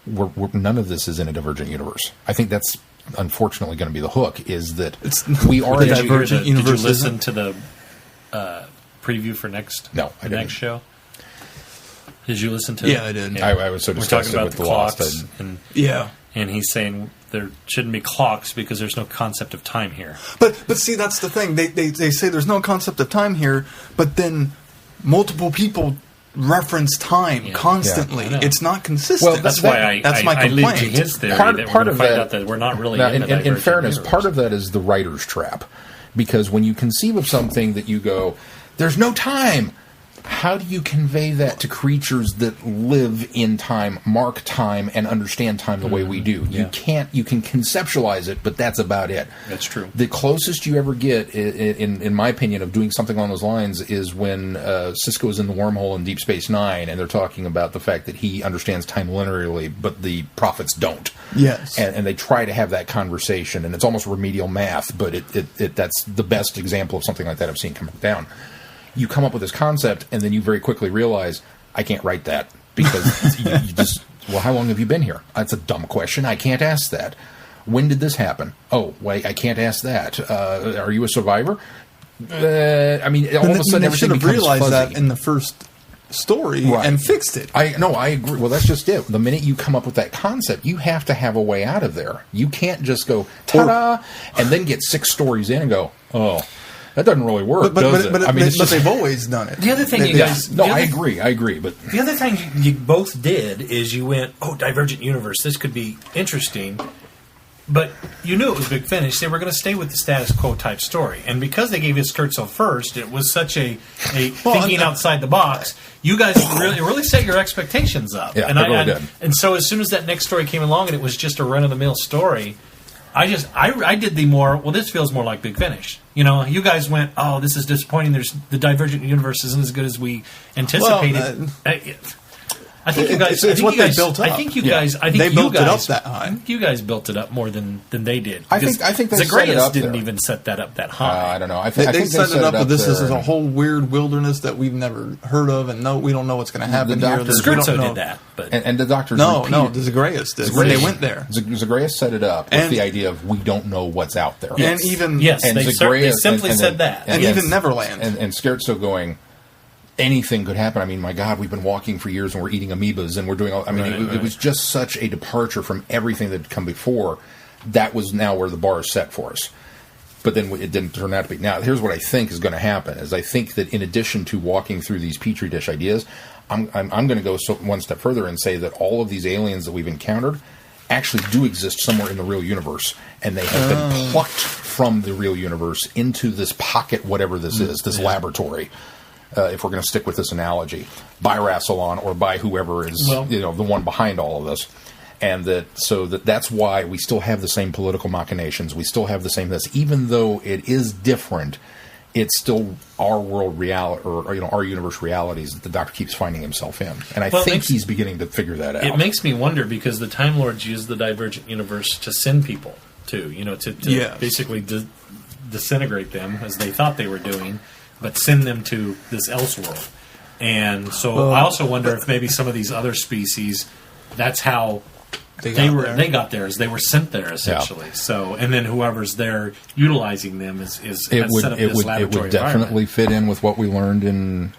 none of this is in a divergent universe. I think that's unfortunately going to be the hook. Is that we are a divergent universe? Did you listen to the preview for next show? Did you listen to? Yeah, I did. Yeah. I was so disgusted about with the the clocks, Lost. And he's saying there shouldn't be clocks because there's no concept of time here. But see, that's the thing. They say there's no concept of time here, but then multiple people reference time constantly. Yeah, it's not consistent. Well, that's why that's my I complaint. to his theory part of find out that we're not really in fairness, part of that is the writer's trap. Because when you conceive of something that you go, there's no time, how do you convey that to creatures that live in time, mark time, and understand time the way we do? Yeah. You can conceptualize it, but that's about it. That's true. The closest you ever get, in my opinion, of doing something along those lines is when Sisko is in the wormhole in Deep Space Nine, and they're talking about the fact that he understands time linearly, but the prophets don't. Yes. And they try to have that conversation, and it's almost remedial math, but that's the best example of something like that I've seen come down. You come up with this concept, and then you very quickly realize, I can't write that, because you just, well, how long have you been here? That's a dumb question. I can't ask that. When did this happen? Oh, wait, I can't ask that. Are you a survivor? I mean, all of a sudden, everything becomes realized fuzzy. that in the first story and fixed it. I agree. Well, that's just it. The minute you come up with that concept, you have to have a way out of there. You can't just go, ta-da, and then get 6 stories in and go, oh, that doesn't really work, does it? But they've always done it. The other thing I agree. But the other thing you both did is you went, Divergent Universe, this could be interesting. But you knew it was Big Finish. They were going to stay with the status quo type story. And because they gave you Scherzo first, it was such a thinking outside the box. You guys really set your expectations up. Yeah, and so as soon as that next story came along and it was just a run-of-the-mill story, I did the more, this feels more like Big Finish. You guys went, this is disappointing. The Divergent Universe isn't as good as we anticipated. I think you guys. It's what they built up. I think you guys. I think they built it up that high. I think you guys built it up more than they did. I think they Zagreus set it up didn't there. even set that up that high. I don't know. They set it up with this is a whole weird wilderness that we've never heard of, and we don't know what's going to happen here. Scherzo did that, but and the doctors the Zagreus did when they went there. Zagreus set it up with the idea of we don't know what's out there, and even they simply said that, and even Neverland, and Scherzo going, anything could happen. I mean, my God, we've been walking for years and we're eating amoebas and we're doing all... I mean, it was just such a departure from everything that had come before. That was now where the bar is set for us. But then it didn't turn out to be. Now, here's what I think is going to happen, is I think that in addition to walking through these Petri dish ideas, I'm going to go one step further and say that all of these aliens that we've encountered actually do exist somewhere in the real universe, and they have been plucked from the real universe into this pocket, whatever this is, this laboratory. If we're going to stick with this analogy, by Rassilon or by whoever is the one behind all of this. And that's why we still have the same political machinations. We still have the same this, even though it is different. It's still our world reality, or our universe realities that the Doctor keeps finding himself in, and I think he's beginning to figure that out. It makes me wonder because the Time Lords use the Divergent Universe to send people to basically disintegrate them as they thought they were doing, but send them to this Elseworld. And so I also wonder if maybe some of these other species, that's how they got there, as they were sent there essentially. Yeah. So, and then whoever's there utilizing them has set up this laboratory. It would definitely fit in with what we learned in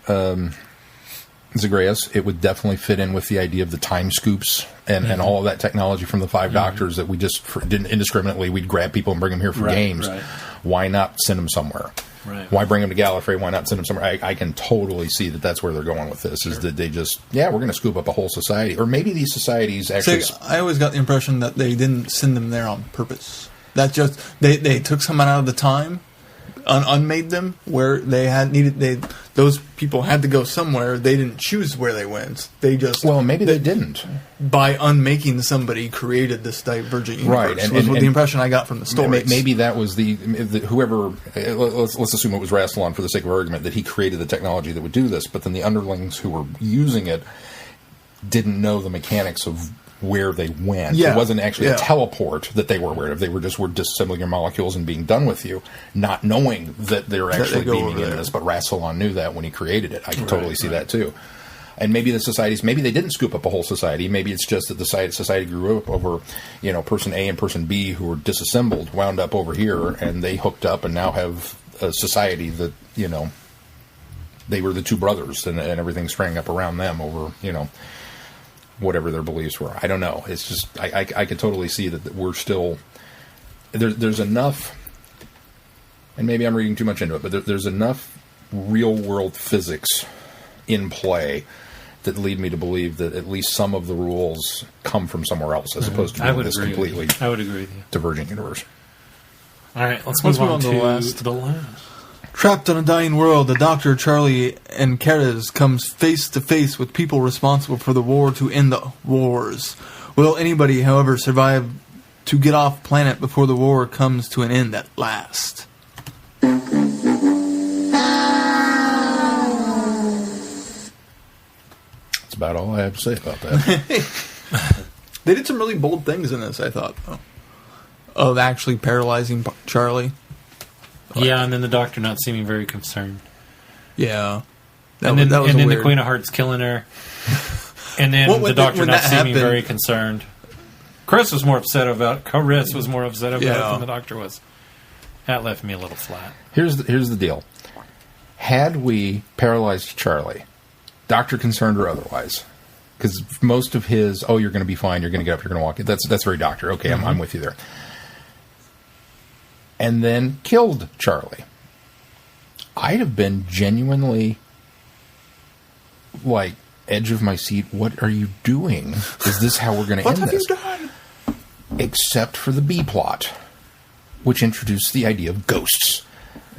Zagreus. It would definitely fit in with the idea of the time scoops and all of that technology from the Five Doctors that we just didn't indiscriminately. We'd grab people and bring them here for games. Right. Why not send them somewhere? Right. Why bring them to Gallefrey? Why not send them somewhere? I can totally see that that's where they're going with this. Is that they just, we're going to scoop up a whole society. Or maybe these societies actually... I always got the impression that they didn't send them there on purpose. That just, they took someone out of the time, unmade them, where they had needed... Those people had to go somewhere. They didn't choose where they went. They just... Well, maybe they didn't. By unmaking somebody, created this divergent universe. Right. Was the impression I got from the story. Maybe that was the whoever... Let's assume it was Rassilon for the sake of argument, that he created the technology that would do this, but then the underlings who were using it didn't know the mechanics of where they went. It wasn't actually a teleport that they were aware of. They were disassembling your molecules and being done with you, not knowing that they're actually beaming in this. But Rassilon knew that when he created it. I can totally see that too. And maybe the societies, maybe they didn't scoop up a whole society. Maybe it's just that the society grew up over, person A and person B who were disassembled, wound up over here, and they hooked up and now have a society that, they were the two brothers and everything sprang up around them over, whatever their beliefs were. I don't know. It's just, I could totally see that we're still, there's enough, and maybe I'm reading too much into it, but there's enough real world physics in play that lead me to believe that at least some of the rules come from somewhere else, as opposed to being this completely I would agree with you. divergent universe. All right, let's move on to the last. Trapped on a dying world, the Doctor, Charlie, and Kerez comes face to face with people responsible for the war to end the wars. Will anybody, however, survive to get off planet before the war comes to an end at last? That's about all I have to say about that. They did some really bold things in this, I thought, though. Of actually paralyzing Charlie. Yeah, and then the Doctor not seeming very concerned. Yeah. And then the Queen of Hearts killing her. And then the Doctor not seeming very concerned. Chris was more upset about it than the Doctor was. That left me a little flat. Here's the deal. Had we paralyzed Charlie, Doctor concerned or otherwise, because most of his, you're going to be fine, you're going to get up, you're going to walk, that's very Doctor. Okay, I'm with you there. And then killed Charlie, I'd have been genuinely, edge of my seat. What are you doing? Is this how we're going to end this? What have you done? Except for the B plot, which introduced the idea of ghosts.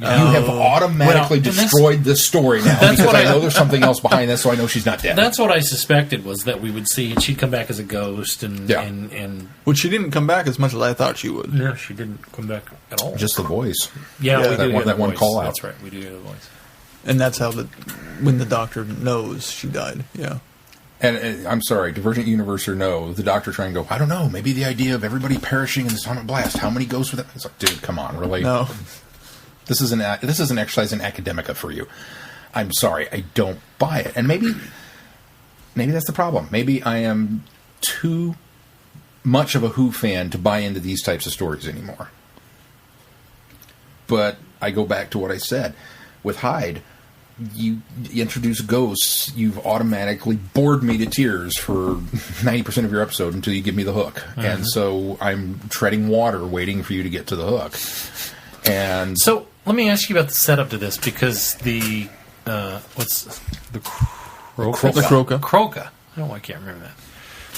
You have automatically destroyed this story now because I know there's something else behind this, so I know she's not dead. That's what I suspected, was that we would see she'd come back as a ghost, and Well, she didn't come back as much as I thought she would. No, she didn't come back at all. Just the voice. Yeah, we do that one call out. That's right, we do hear the voice. And that's how when the Doctor knows she died. Yeah. And I'm sorry, Divergent Universe or no, the Doctor trying to go, I don't know, maybe the idea of everybody perishing in the atomic blast, how many ghosts would that? It's like, dude, come on, really? No. This is an exercise in academica for you. I'm sorry, I don't buy it. And maybe that's the problem. Maybe I am too much of a Who fan to buy into these types of stories anymore. But I go back to what I said. With Hyde, you introduce ghosts, you've automatically bored me to tears for 90% of your episode until you give me the hook. Mm-hmm. And so I'm treading water waiting for you to get to the hook. And so let me ask you about the setup to this, because Croca. Croca. Oh, I can't remember that.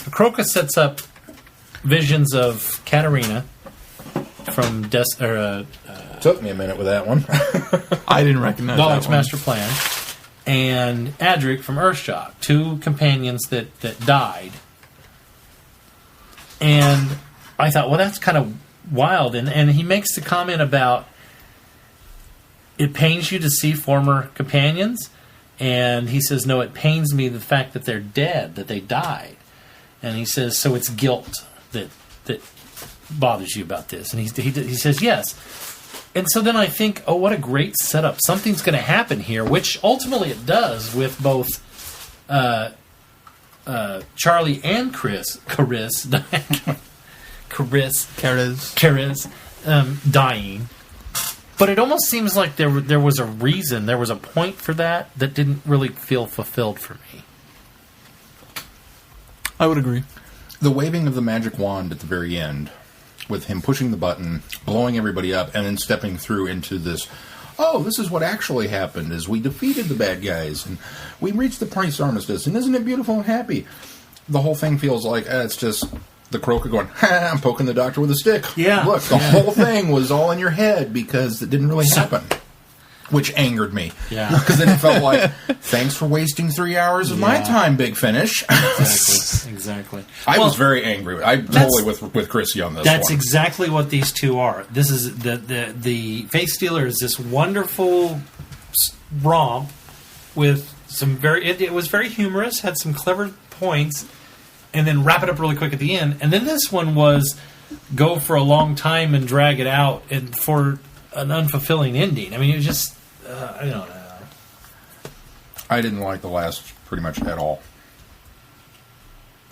The Croca sets up visions of Katarina from Took me a minute with that one. I didn't recognize Knowledge that one. Master Plan, and Adric from Earthshock, two companions that died. And I thought, well, that's kind of wild. And he makes the comment about it pains you to see former companions. And he says, no, it pains me the fact that they're dead, that they died. And he says, so it's guilt that bothers you about this. And he says, yes. And so then I think, oh, what a great setup. Something's going to happen here, which ultimately it does with both Charlie and Caris dying. But it almost seems like there was a reason, there was a point for that didn't really feel fulfilled for me. I would agree. The waving of the magic wand at the very end, with him pushing the button, blowing everybody up, and then stepping through into this, oh, this is what actually happened, is we defeated the bad guys, and we reached the Price Armistice, and isn't it beautiful and happy? The whole thing feels like, it's just the Croca going, ha, I'm poking the doctor with a stick. Yeah. Look, the whole thing was all in your head because it didn't really happen. Which angered me. Yeah. Because then it felt like, thanks for wasting 3 hours of my time, Big Finish. Exactly. I was very angry. I'm totally with Chrissy on this That's one. exactly what these two are. This is the Faith Stealer is this wonderful romp with some it was very humorous, had some clever points, and then wrap it up really quick at the end. And then this one was go for a long time and drag it out and for an unfulfilling ending. I mean, it was just I don't know. I didn't like the last pretty much at all.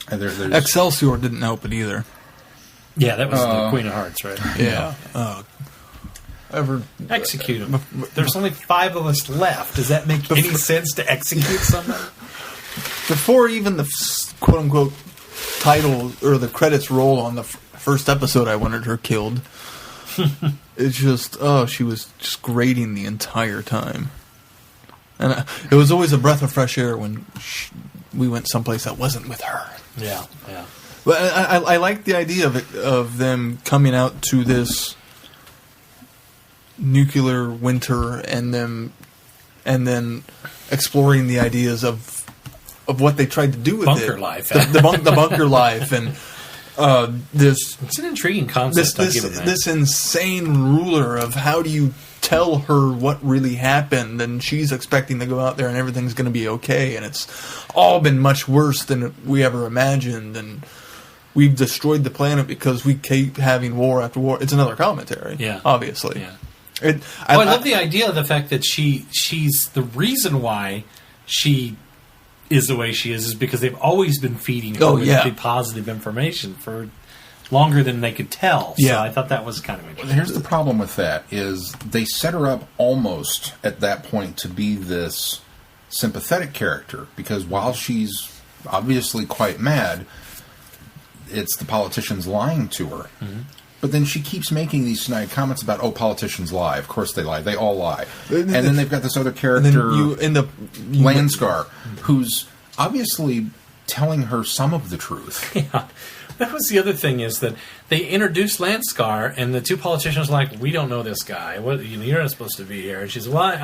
And Excelsior didn't help it either. Yeah, that was the Queen of Hearts, right? Yeah. Execute them. There's only 5 of us left. Does that make any sense to execute somebody? Before even the quote-unquote title or the credits roll on the first episode, I wanted her killed. It's just, she was just grating the entire time. And it was always a breath of fresh air when we went someplace that wasn't with her. Yeah, yeah. But I like the idea of them coming out to this nuclear winter and then exploring the ideas of what they tried to do with bunker it. Life. The bunker life and it's an intriguing concept. This insane ruler of how do you tell her what really happened, and she's expecting to go out there and everything's going to be okay, and it's all been much worse than we ever imagined, and we've destroyed the planet because we keep having war after war. It's another commentary, obviously. Yeah. I love the idea of the fact that she's the reason why she is the way she is because they've always been feeding her with the positive information for longer than they could tell. So I thought that was kind of interesting. Here's the problem with that is they set her up almost at that point to be this sympathetic character because while she's obviously quite mad, it's the politicians lying to her. Mm-hmm. But then she keeps making these snide comments about, politicians lie. Of course they lie. They all lie. And then they've got this other character, Landscar, who's obviously telling her some of the truth. Yeah. That was the other thing is that they introduced Landscar, and the two politicians were like, we don't know this guy. What, you're not supposed to be here. And she said, well,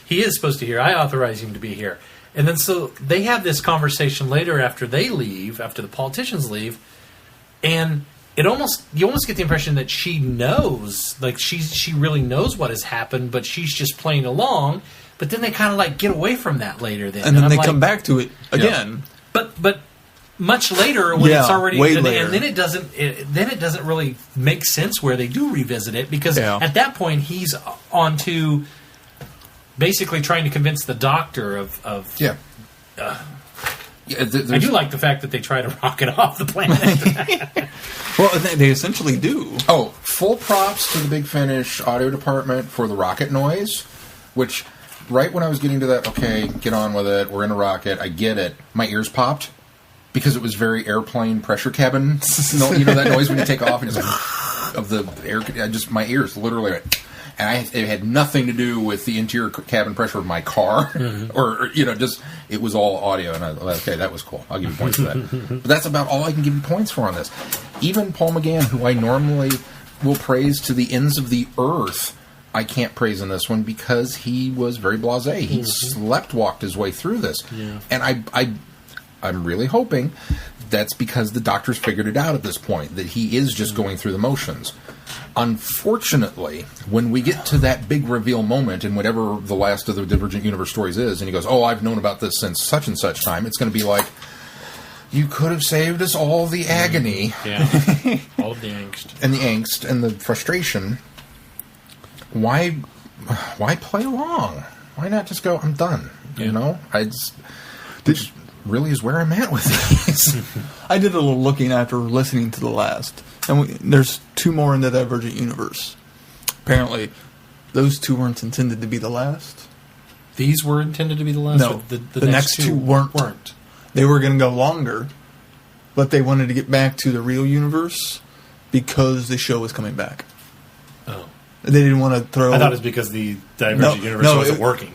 he is supposed to be here. I authorize him to be here. And then so they have this conversation later after they leave, after the politicians leave, and you almost get the impression that she knows, like she really knows what has happened, but she's just playing along. But then they kind of like get away from that later. And then they come back to it again. Yeah. But much later when it's already way later. And then it doesn't really make sense where they do revisit it because at that point he's on to basically trying to convince the doctor of I do like the fact that they try to rocket off the planet. Well, they essentially do. Oh, full props to the Big Finish audio department for the rocket noise, which right when I was getting to that, okay, get on with it, we're in a rocket, I get it, my ears popped because it was very airplane pressure cabin. You know that noise when you take off and it's like, of the air, my ears literally went. and it had nothing to do with the interior cabin pressure of my car, or just it was all audio. And I thought, okay, that was cool. I'll give you points for that. But that's about all I can give you points for on this. Even Paul McGann, who I normally will praise to the ends of the earth, I can't praise in this one because he was very blasé. He walked his way through this, and I'm really hoping that's because the doctors figured it out at this point, that he is just going through the motions. Unfortunately, when we get to that big reveal moment in whatever the last of the Divergent Universe stories is, and he goes, "Oh, I've known about this since such and such time," it's going to be like, you could have saved us all the agony. Yeah. All of the angst. And the angst and the frustration. Why play along? Why not just go, I'm done? Yeah. This really is where I'm at with these. I did a little looking after listening to the last. And there's 2 more in the Divergent Universe. Apparently, those 2 weren't intended to be the last. These were intended to be the last? No, the next 2 weren't. They were going to go longer, but they wanted to get back to the real universe because the show was coming back. Oh. They didn't want to throw... I thought it was because the Divergent Universe wasn't working.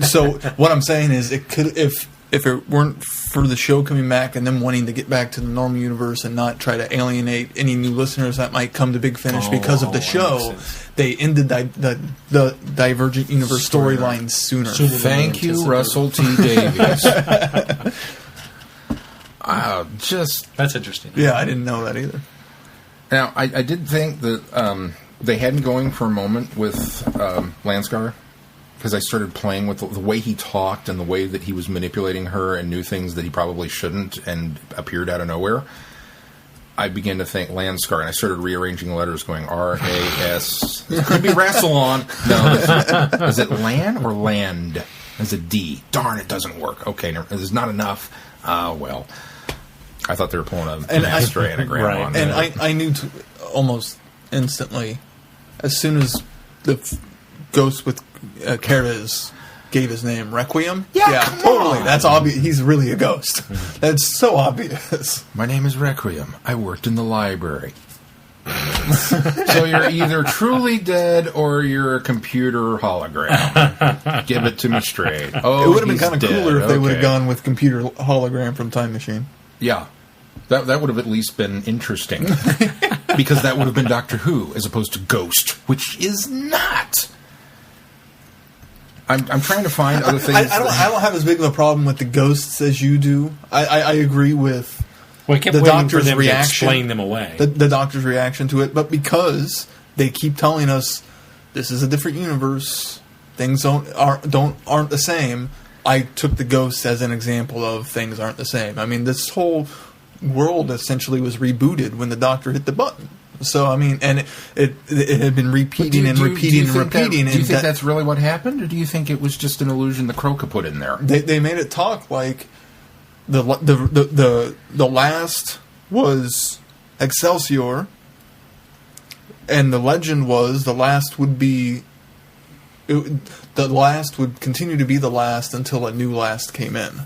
So what I'm saying is, it could if it weren't for the show coming back and them wanting to get back to the normal universe and not try to alienate any new listeners that might come to Big Finish because of the show, they ended the Divergent Universe storyline sooner. Thank you, Russell T. Davies. That's interesting. Yeah, I didn't know that either. Now, I did think that they had me going for a moment with Lanscar, because I started playing with the way he talked and the way that he was manipulating her and knew things that he probably shouldn't and appeared out of nowhere. I began to think Lanscar, and I started rearranging letters going R-A-S. It could be Rassilon. No, is it Lan or Land? It's a D. Darn, it doesn't work. Okay, there's not enough. Well, I thought they were pulling an extra anagram on and there. I knew almost instantly, as soon as the ghost with Kerez gave his name, Requiem. Yeah, totally. That's obvious. He's really a ghost. That's so obvious. My name is Requiem. I worked in the library. So you're either truly dead or you're a computer hologram. Give it to me straight. Oh, it would have been kind of cooler if they would have Okay. gone with computer hologram from Time Machine. Yeah. That would have at least been interesting. Because that would have been Doctor Who as opposed to Ghost, which is not. I'm trying to find other things. I don't have as big of a problem with the ghosts as you do. I agree with I kept the waiting doctor's for them reaction. to explain them away. The doctor's reaction to it, but because they keep telling us this is a different universe, things aren't the same. I took the ghosts as an example of things aren't the same. I mean, this whole world essentially was rebooted when the doctor hit the button. So, I mean, and it had been repeating and repeating and repeating. Do you think that's really what happened, or do you think it was just an illusion the Croca put in there? They made it talk like the last was Excelsior, and the legend was the last would be... the last would continue to be the last until a new last came in.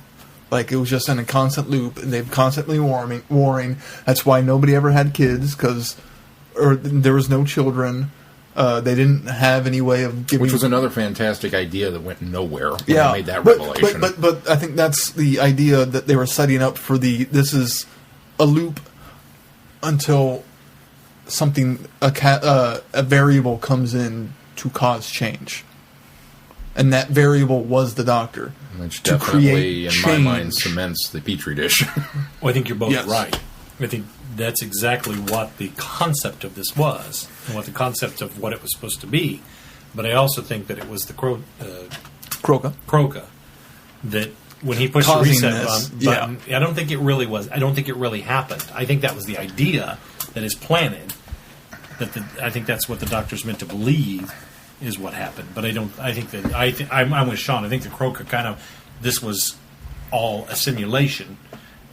Like, it was just in a constant loop, and they've constantly warring. That's why nobody ever had kids, or there was no children. They didn't have any way of giving... Which was another fantastic idea that went nowhere when they made that revelation. But I think that's the idea that they were setting up for this is a loop until something, a variable comes in to cause change. And that variable was the Doctor. Which to definitely, in create my change. mind, cements the Petri dish. Well, I think you're both Yes. right. I think that's exactly what the concept of this was, and what the concept of what it was supposed to be. But I also think that it was the Croca that when he pushed Causing the this, reset button, I don't think it really was. I don't think it really happened. I think that was the idea that is planted. I think that's what the Doctor's meant to believe is what happened. But I don't. I think that I'm with Sean. I think the Croca this was all a simulation.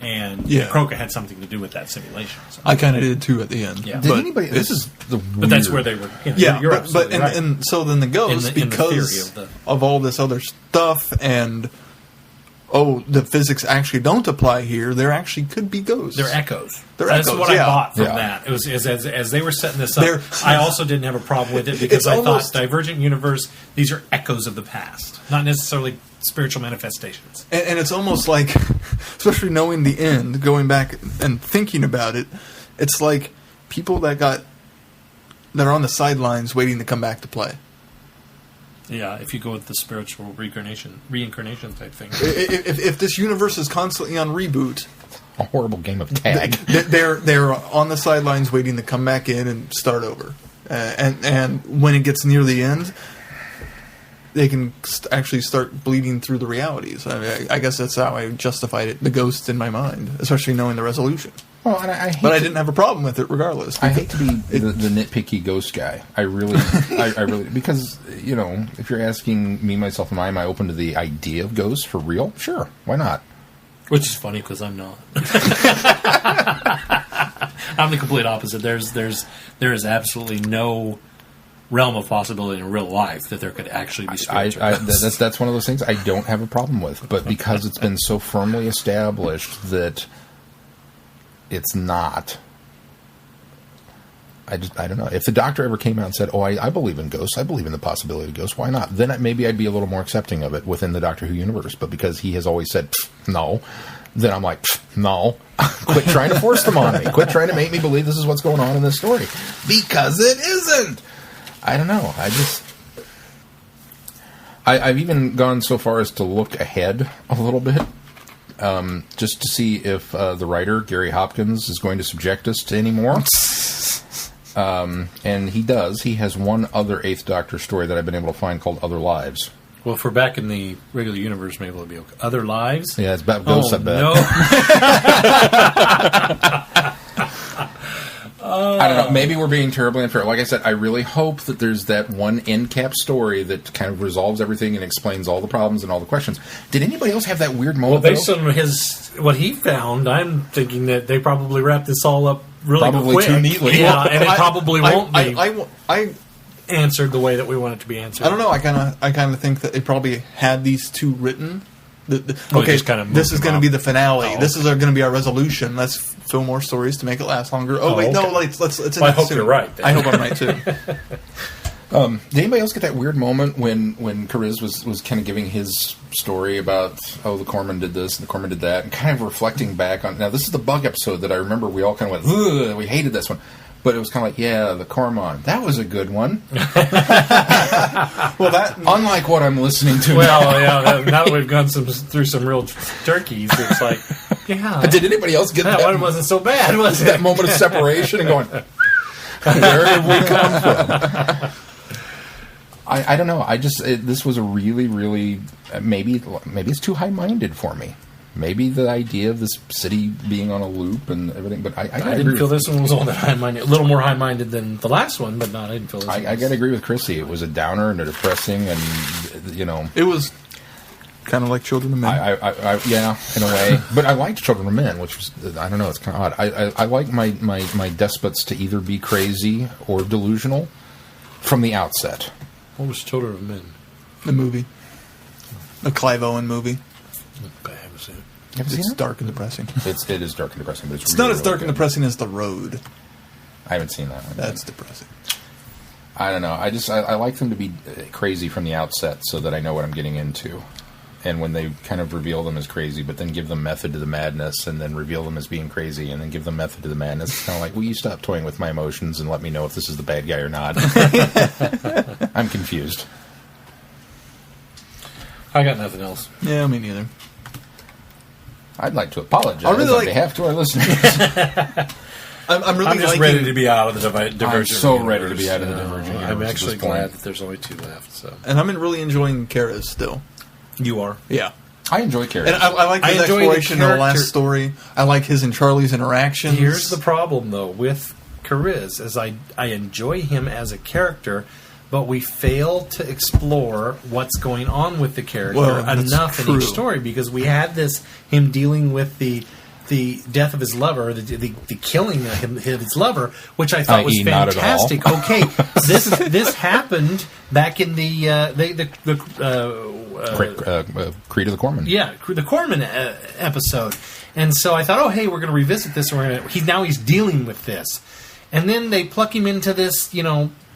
And Croca had something to do with that simulation. So. I kind of did too at the end. Yeah. Did anybody? This is the weird. But that's where they were. You're but absolutely right. and so then the ghost, in the because theory of all this other stuff and the physics actually don't apply here. There actually could be ghosts. They're echoes. That's what I bought from that. It was as they were setting this up. I also didn't have a problem with it because I thought Divergent Universe, these are echoes of the past, not necessarily spiritual manifestations. And it's almost like, especially knowing the end, going back and thinking about it, it's like people that are on the sidelines waiting to come back to play. Yeah, if you go with the spiritual reincarnation type thing. If this universe is constantly on reboot, a horrible game of tag. They're on the sidelines waiting to come back in and start over. And when it gets near the end, they can actually start bleeding through the realities. I guess that's how I justified it. The ghosts in my mind, especially knowing the resolution. Well, and I didn't have a problem with it regardless. I hate to be the nitpicky ghost guy. I really, because, if you're asking me, myself, and am I open to the idea of ghosts for real? Sure, why not? Which is funny because I'm not. I'm the complete opposite. There is absolutely no realm of possibility in real life that there could actually be spiritual ghosts. That's one of those things I don't have a problem with, but because it's been so firmly established that it's not. I don't know. If the Doctor ever came out and said, I believe in ghosts, I believe in the possibility of ghosts, why not? Then maybe I'd be a little more accepting of it within the Doctor Who universe. But because he has always said, no, then I'm like, no. Quit trying to force them on me. Quit trying to make me believe this is what's going on in this story. Because it isn't. I don't know. I've even gone so far as to look ahead a little bit. Just to see if the writer, Gary Hopkins, is going to subject us to any more. And he does. He has one other Eighth Doctor story that I've been able to find called Other Lives. Well, if we're back in the regular universe, maybe it'll be okay. Other Lives? Yeah, it's about ghosts, I bet. No. I don't know. Maybe we're being terribly unfair. Like I said, I really hope that there's that one end cap story that kind of resolves everything and explains all the problems and all the questions. Did anybody else have that weird moment? Well, based on what he found, I'm thinking that they probably wrapped this all up really quick. Too neatly. Yeah, and it probably won't be I answered the way that we want it to be answered. I don't know. I kind of think that they probably had these two written. Just kind of this is going to be the finale. Oh. This is going to be our resolution. Let's fill more stories to make it last longer. Okay. No, let's I hope you're right. Then. I hope I'm right too. Did anybody else get that weird moment when Cariz was kind of giving his story about, the Corman did this and the Corman did that, and kind of reflecting back on... Now, this is the bug episode that I remember we all kind of went, ugh, we hated this one. But it was kind of like, yeah, the Corman. That was a good one. Well, that... Unlike what I'm listening to now that we've gone through some real turkeys, it's like, yeah. Did anybody else get that one wasn't so bad, was it? That moment of separation and going, where did we come from? I don't know. This was a really, really... maybe it's too high-minded for me. Maybe the idea of this city being on a loop and everything, but I didn't feel this one was all that high-minded. A little more high-minded than the last one, but I didn't feel this one. I got to agree with Chrissy. It was a downer and a depressing, and it was kind of like Children of Men. Yeah, in a way. But I liked Children of Men, which was, I don't know, it's kind of odd. I like my despots to either be crazy or delusional from the outset. What was Children of Men? The movie, the Clive Owen movie. Okay, I haven't seen it. It's dark and depressing. It is dark and depressing, but it's really, not as dark and depressing as The Road. I haven't seen that one. That's depressing. I don't know. I like them to be crazy from the outset so that I know what I'm getting into. And when they kind of reveal them as crazy, but then give them method to the madness, and then reveal them as being crazy, and then give them method to the madness, it's kind of like, will you stop toying with my emotions and let me know if this is the bad guy or not? I'm confused. I got nothing else. Yeah, me neither. I'd like to apologize on behalf to our listeners. I'm just ready to be out of the Divergent. I'm so ready to be out of the Divergent. I'm actually glad that there's only 2 left. So, and I'm really enjoying Kara's still. You are, yeah. I enjoy Kara. And I like his exploration in the last story. I like his and Charlie's interactions. Here's the problem, though, with Kariz, is I enjoy him as a character, but we fail to explore what's going on with the character enough in each story, because we had him dealing with the the death of his lover, the killing of his lover, which I thought was i.e. not at all. fantastic. Okay, this happened back in the Creed of the Corpsman. Yeah, the Corpsman episode. And so I thought, oh, hey, we're going to revisit this. Now he's dealing with this. And then they pluck him into this,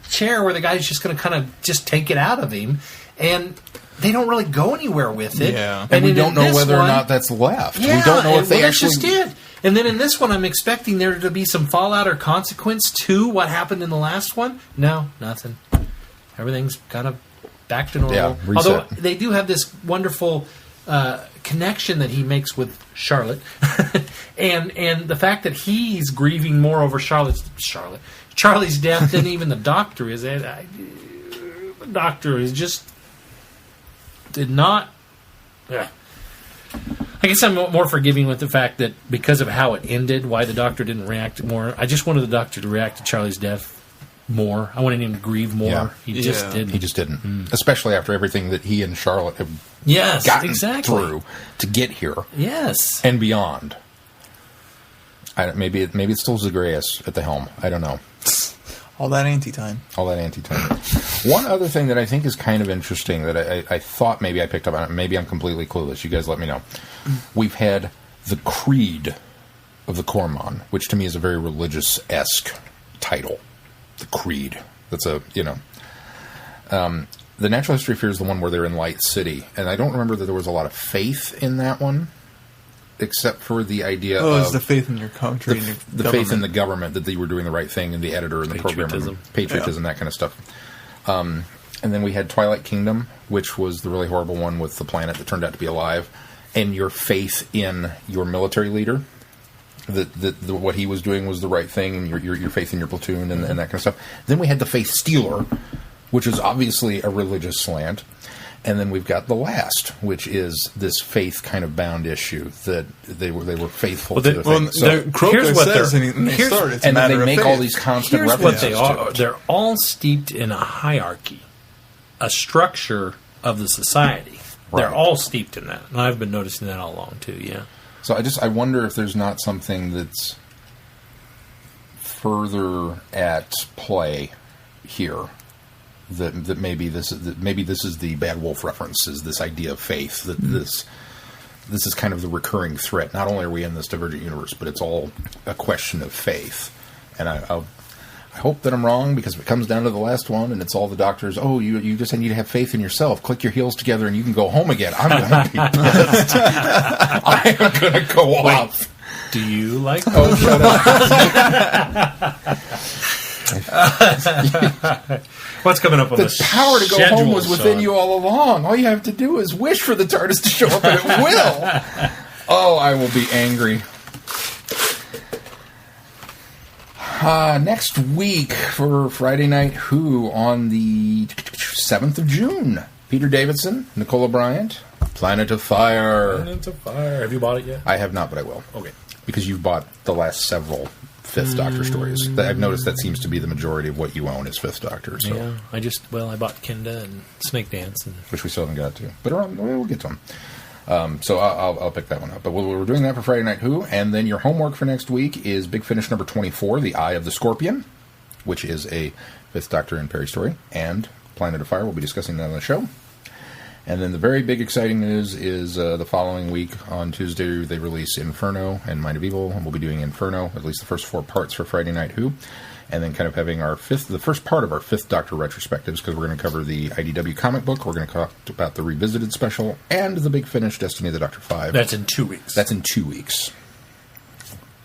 chair where the guy's just going to kind of just take it out of him. And they don't really go anywhere with it. Yeah. And we don't know whether or not that's left. Yeah, we don't know if they that's actually... just it. And then in this one, I'm expecting there to be some fallout or consequence to what happened in the last one. No, nothing. Everything's kind of back to normal. Yeah, reset. Although they do have this wonderful connection that he makes with Charlotte, and the fact that he's grieving more over Charlie's death than even the Doctor is. The Doctor is just did not. I guess I'm more forgiving with the fact that because of how it ended, why the Doctor didn't react more. I just wanted the Doctor to react to Charlie's death more. I wanted him to grieve more. Yeah. He just didn't. He just didn't. Especially after everything that he and Charlotte have gotten through to get here. Yes. And beyond. Maybe it's still Zagreus at the helm. I don't know. All that anti-time. One other thing that I think is kind of interesting that I thought maybe I picked up on it. Maybe I'm completely clueless. You guys let me know. We've had the Creed of the Corpsman, which to me is a very religious-esque title. The Creed. That's the Natural History Fear is the one where they're in Light City, and I don't remember that there was a lot of faith in that one, except for the idea of... it's the faith in your country. The faith in the government, that they were doing the right thing, and the editor and the programmer. Patriotism, that kind of stuff. And then we had Twilight Kingdom, which was the really horrible one with the planet that turned out to be alive, and your faith in your military leader. What he was doing was the right thing, and your faith in your platoon and that kind of stuff. Then we had the Faith Stealer, which is obviously a religious slant. And then we've got the last, which is this faith kind of bound issue that they were faithful to the thing. So Croker says, and they make all these constant references. Here's what they are. They're all steeped in a hierarchy, a structure of the society. Right. They're all steeped in that, and I've been noticing that all along too. Yeah. So I wonder if there's not something that's further at play here. That maybe this is the Bad Wolf reference, is this idea of faith, that this is kind of the recurring threat. Not only are we in this divergent universe, but it's all a question of faith. And I hope that I'm wrong, because if it comes down to the last one and it's all the doctors, you just need to have faith in yourself, click your heels together and you can go home again, I'm going to be pissed. I am going to go off. Do you like that? Oh, shut up. What's coming up on the power to go home was within you all along. All you have to do is wish for the TARDIS to show up, and it will. Oh, I will be angry. Next week for Friday Night Who on the 7th of June. Peter Davidson, Nicola Bryant, Planet of Fire. Planet of Fire. Have you bought it yet? I have not, but I will. Okay. Because you've bought the last several Fifth Doctor stories. I've noticed that seems to be the majority of what you own is Fifth Doctor. So. Yeah, I bought Kinda and Snake Dance. Which we still haven't got to. But we'll get to them. So I'll pick that one up. But we're doing that for Friday Night Who. And then your homework for next week is Big Finish number 24, The Eye of the Scorpion, which is a Fifth Doctor and Perry story. And Planet of Fire, we'll be discussing that on the show. And then the very big exciting news is the following week on Tuesday they release Inferno and Mind of Evil, and we'll be doing Inferno, at least the first 4 parts for Friday Night Who, and then kind of having the first part of our Fifth Doctor retrospectives, because we're going to cover the IDW comic book, we're going to talk about the Revisited special, and the Big Finish Destiny of the Doctor 5. That's in 2 weeks. That's in 2 weeks.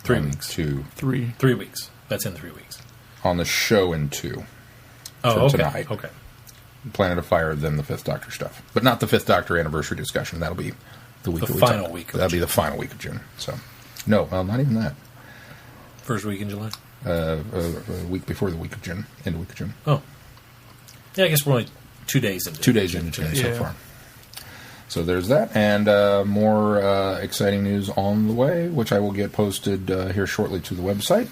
3 weeks. 3 weeks. That's in 3 weeks. On the show in 2. Oh, okay. Tonight. Okay. Planet of Fire, then the Fifth Doctor stuff. But not the Fifth Doctor anniversary discussion. That'll be the week. Final week. That'll be the final week of June. So, no, well, not even that. First week in July? A week before the week of June. End of week of June. Oh. Yeah, I guess we're only 2 days into 2 days into June so far. So there's that. And more exciting news on the way, which I will get posted here shortly to the website.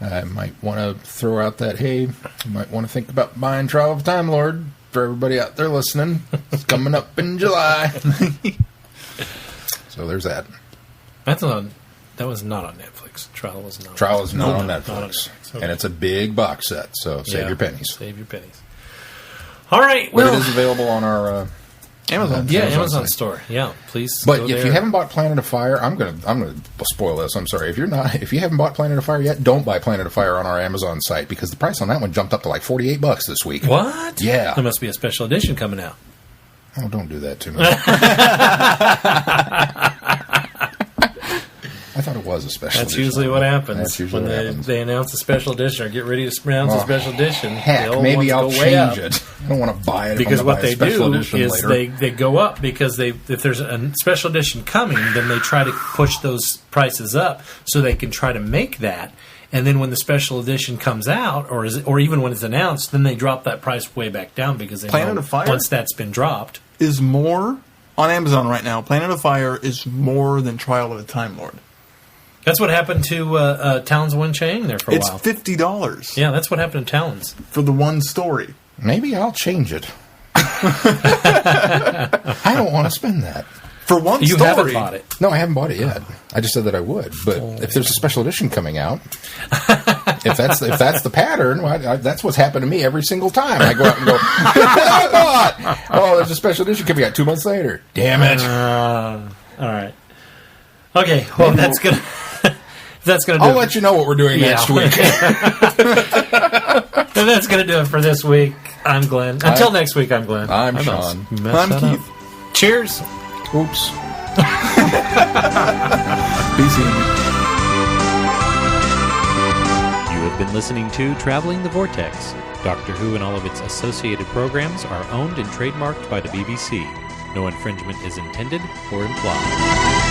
I might want to throw out that, hey, you might want to think about buying Trial of Time Lord for everybody out there listening. It's coming up in July. So there's that. That was not on Netflix. Trial was not. Trial is not on Not Netflix. on Netflix. Okay. And it's a big box set, so save your pennies. Save your pennies. All right. But Well, it is available on our Amazon. yeah, Amazon Amazon site. store. Yeah, please. But go if there. you haven't bought Planet of Fire, I'm gonna spoil this. I'm sorry. If you haven't bought Planet of Fire yet, don't buy Planet of Fire on our Amazon site because the price on that one jumped up to like $48 this week. What? Yeah. There must be a special edition coming out. Oh, don't do that to me. I thought it was a special That's edition. usually what happens That's usually when what happens. they announce a special edition or get ready to announce a special edition. Heck, the old maybe ones I'll go way up. change it. I don't want to buy it if Because I'm what gonna they buy a special do edition is later. they go up because if there's a special edition coming, then they try to push those prices up so they can try to make that. And then when the special edition comes out, or even when it's announced, then they drop that price way back down because they Planet know of Fire? once that's been dropped. Is more on Amazon right now. Planet of Fire is more than Trial of the Time Lord. That's what happened to Talons Wen Chang there for a It's while. $50 Yeah, that's what happened to Talons. for the one story. Maybe I'll change it. I don't want to spend that. For one You story. haven't bought it. No, I haven't bought it yet. I just said that I would. But if there's a special edition coming out, if that's the pattern, well, that's what's happened to me every single time. I go out and go, I bought. Oh, there's a special edition coming out 2 months later. Damn it! All right. Okay. Well, that's gonna. That's gonna. I'll let you know what we're doing next week. And that's gonna do it for this week. I'm Glenn. Until next week, I'm Glenn. I'm I Sean. messed I'm that Keith. up. Cheers. Oops. Be seeing you. You have been listening to Traveling the Vortex. Doctor Who and all of its associated programs are owned and trademarked by the BBC. No infringement is intended or implied.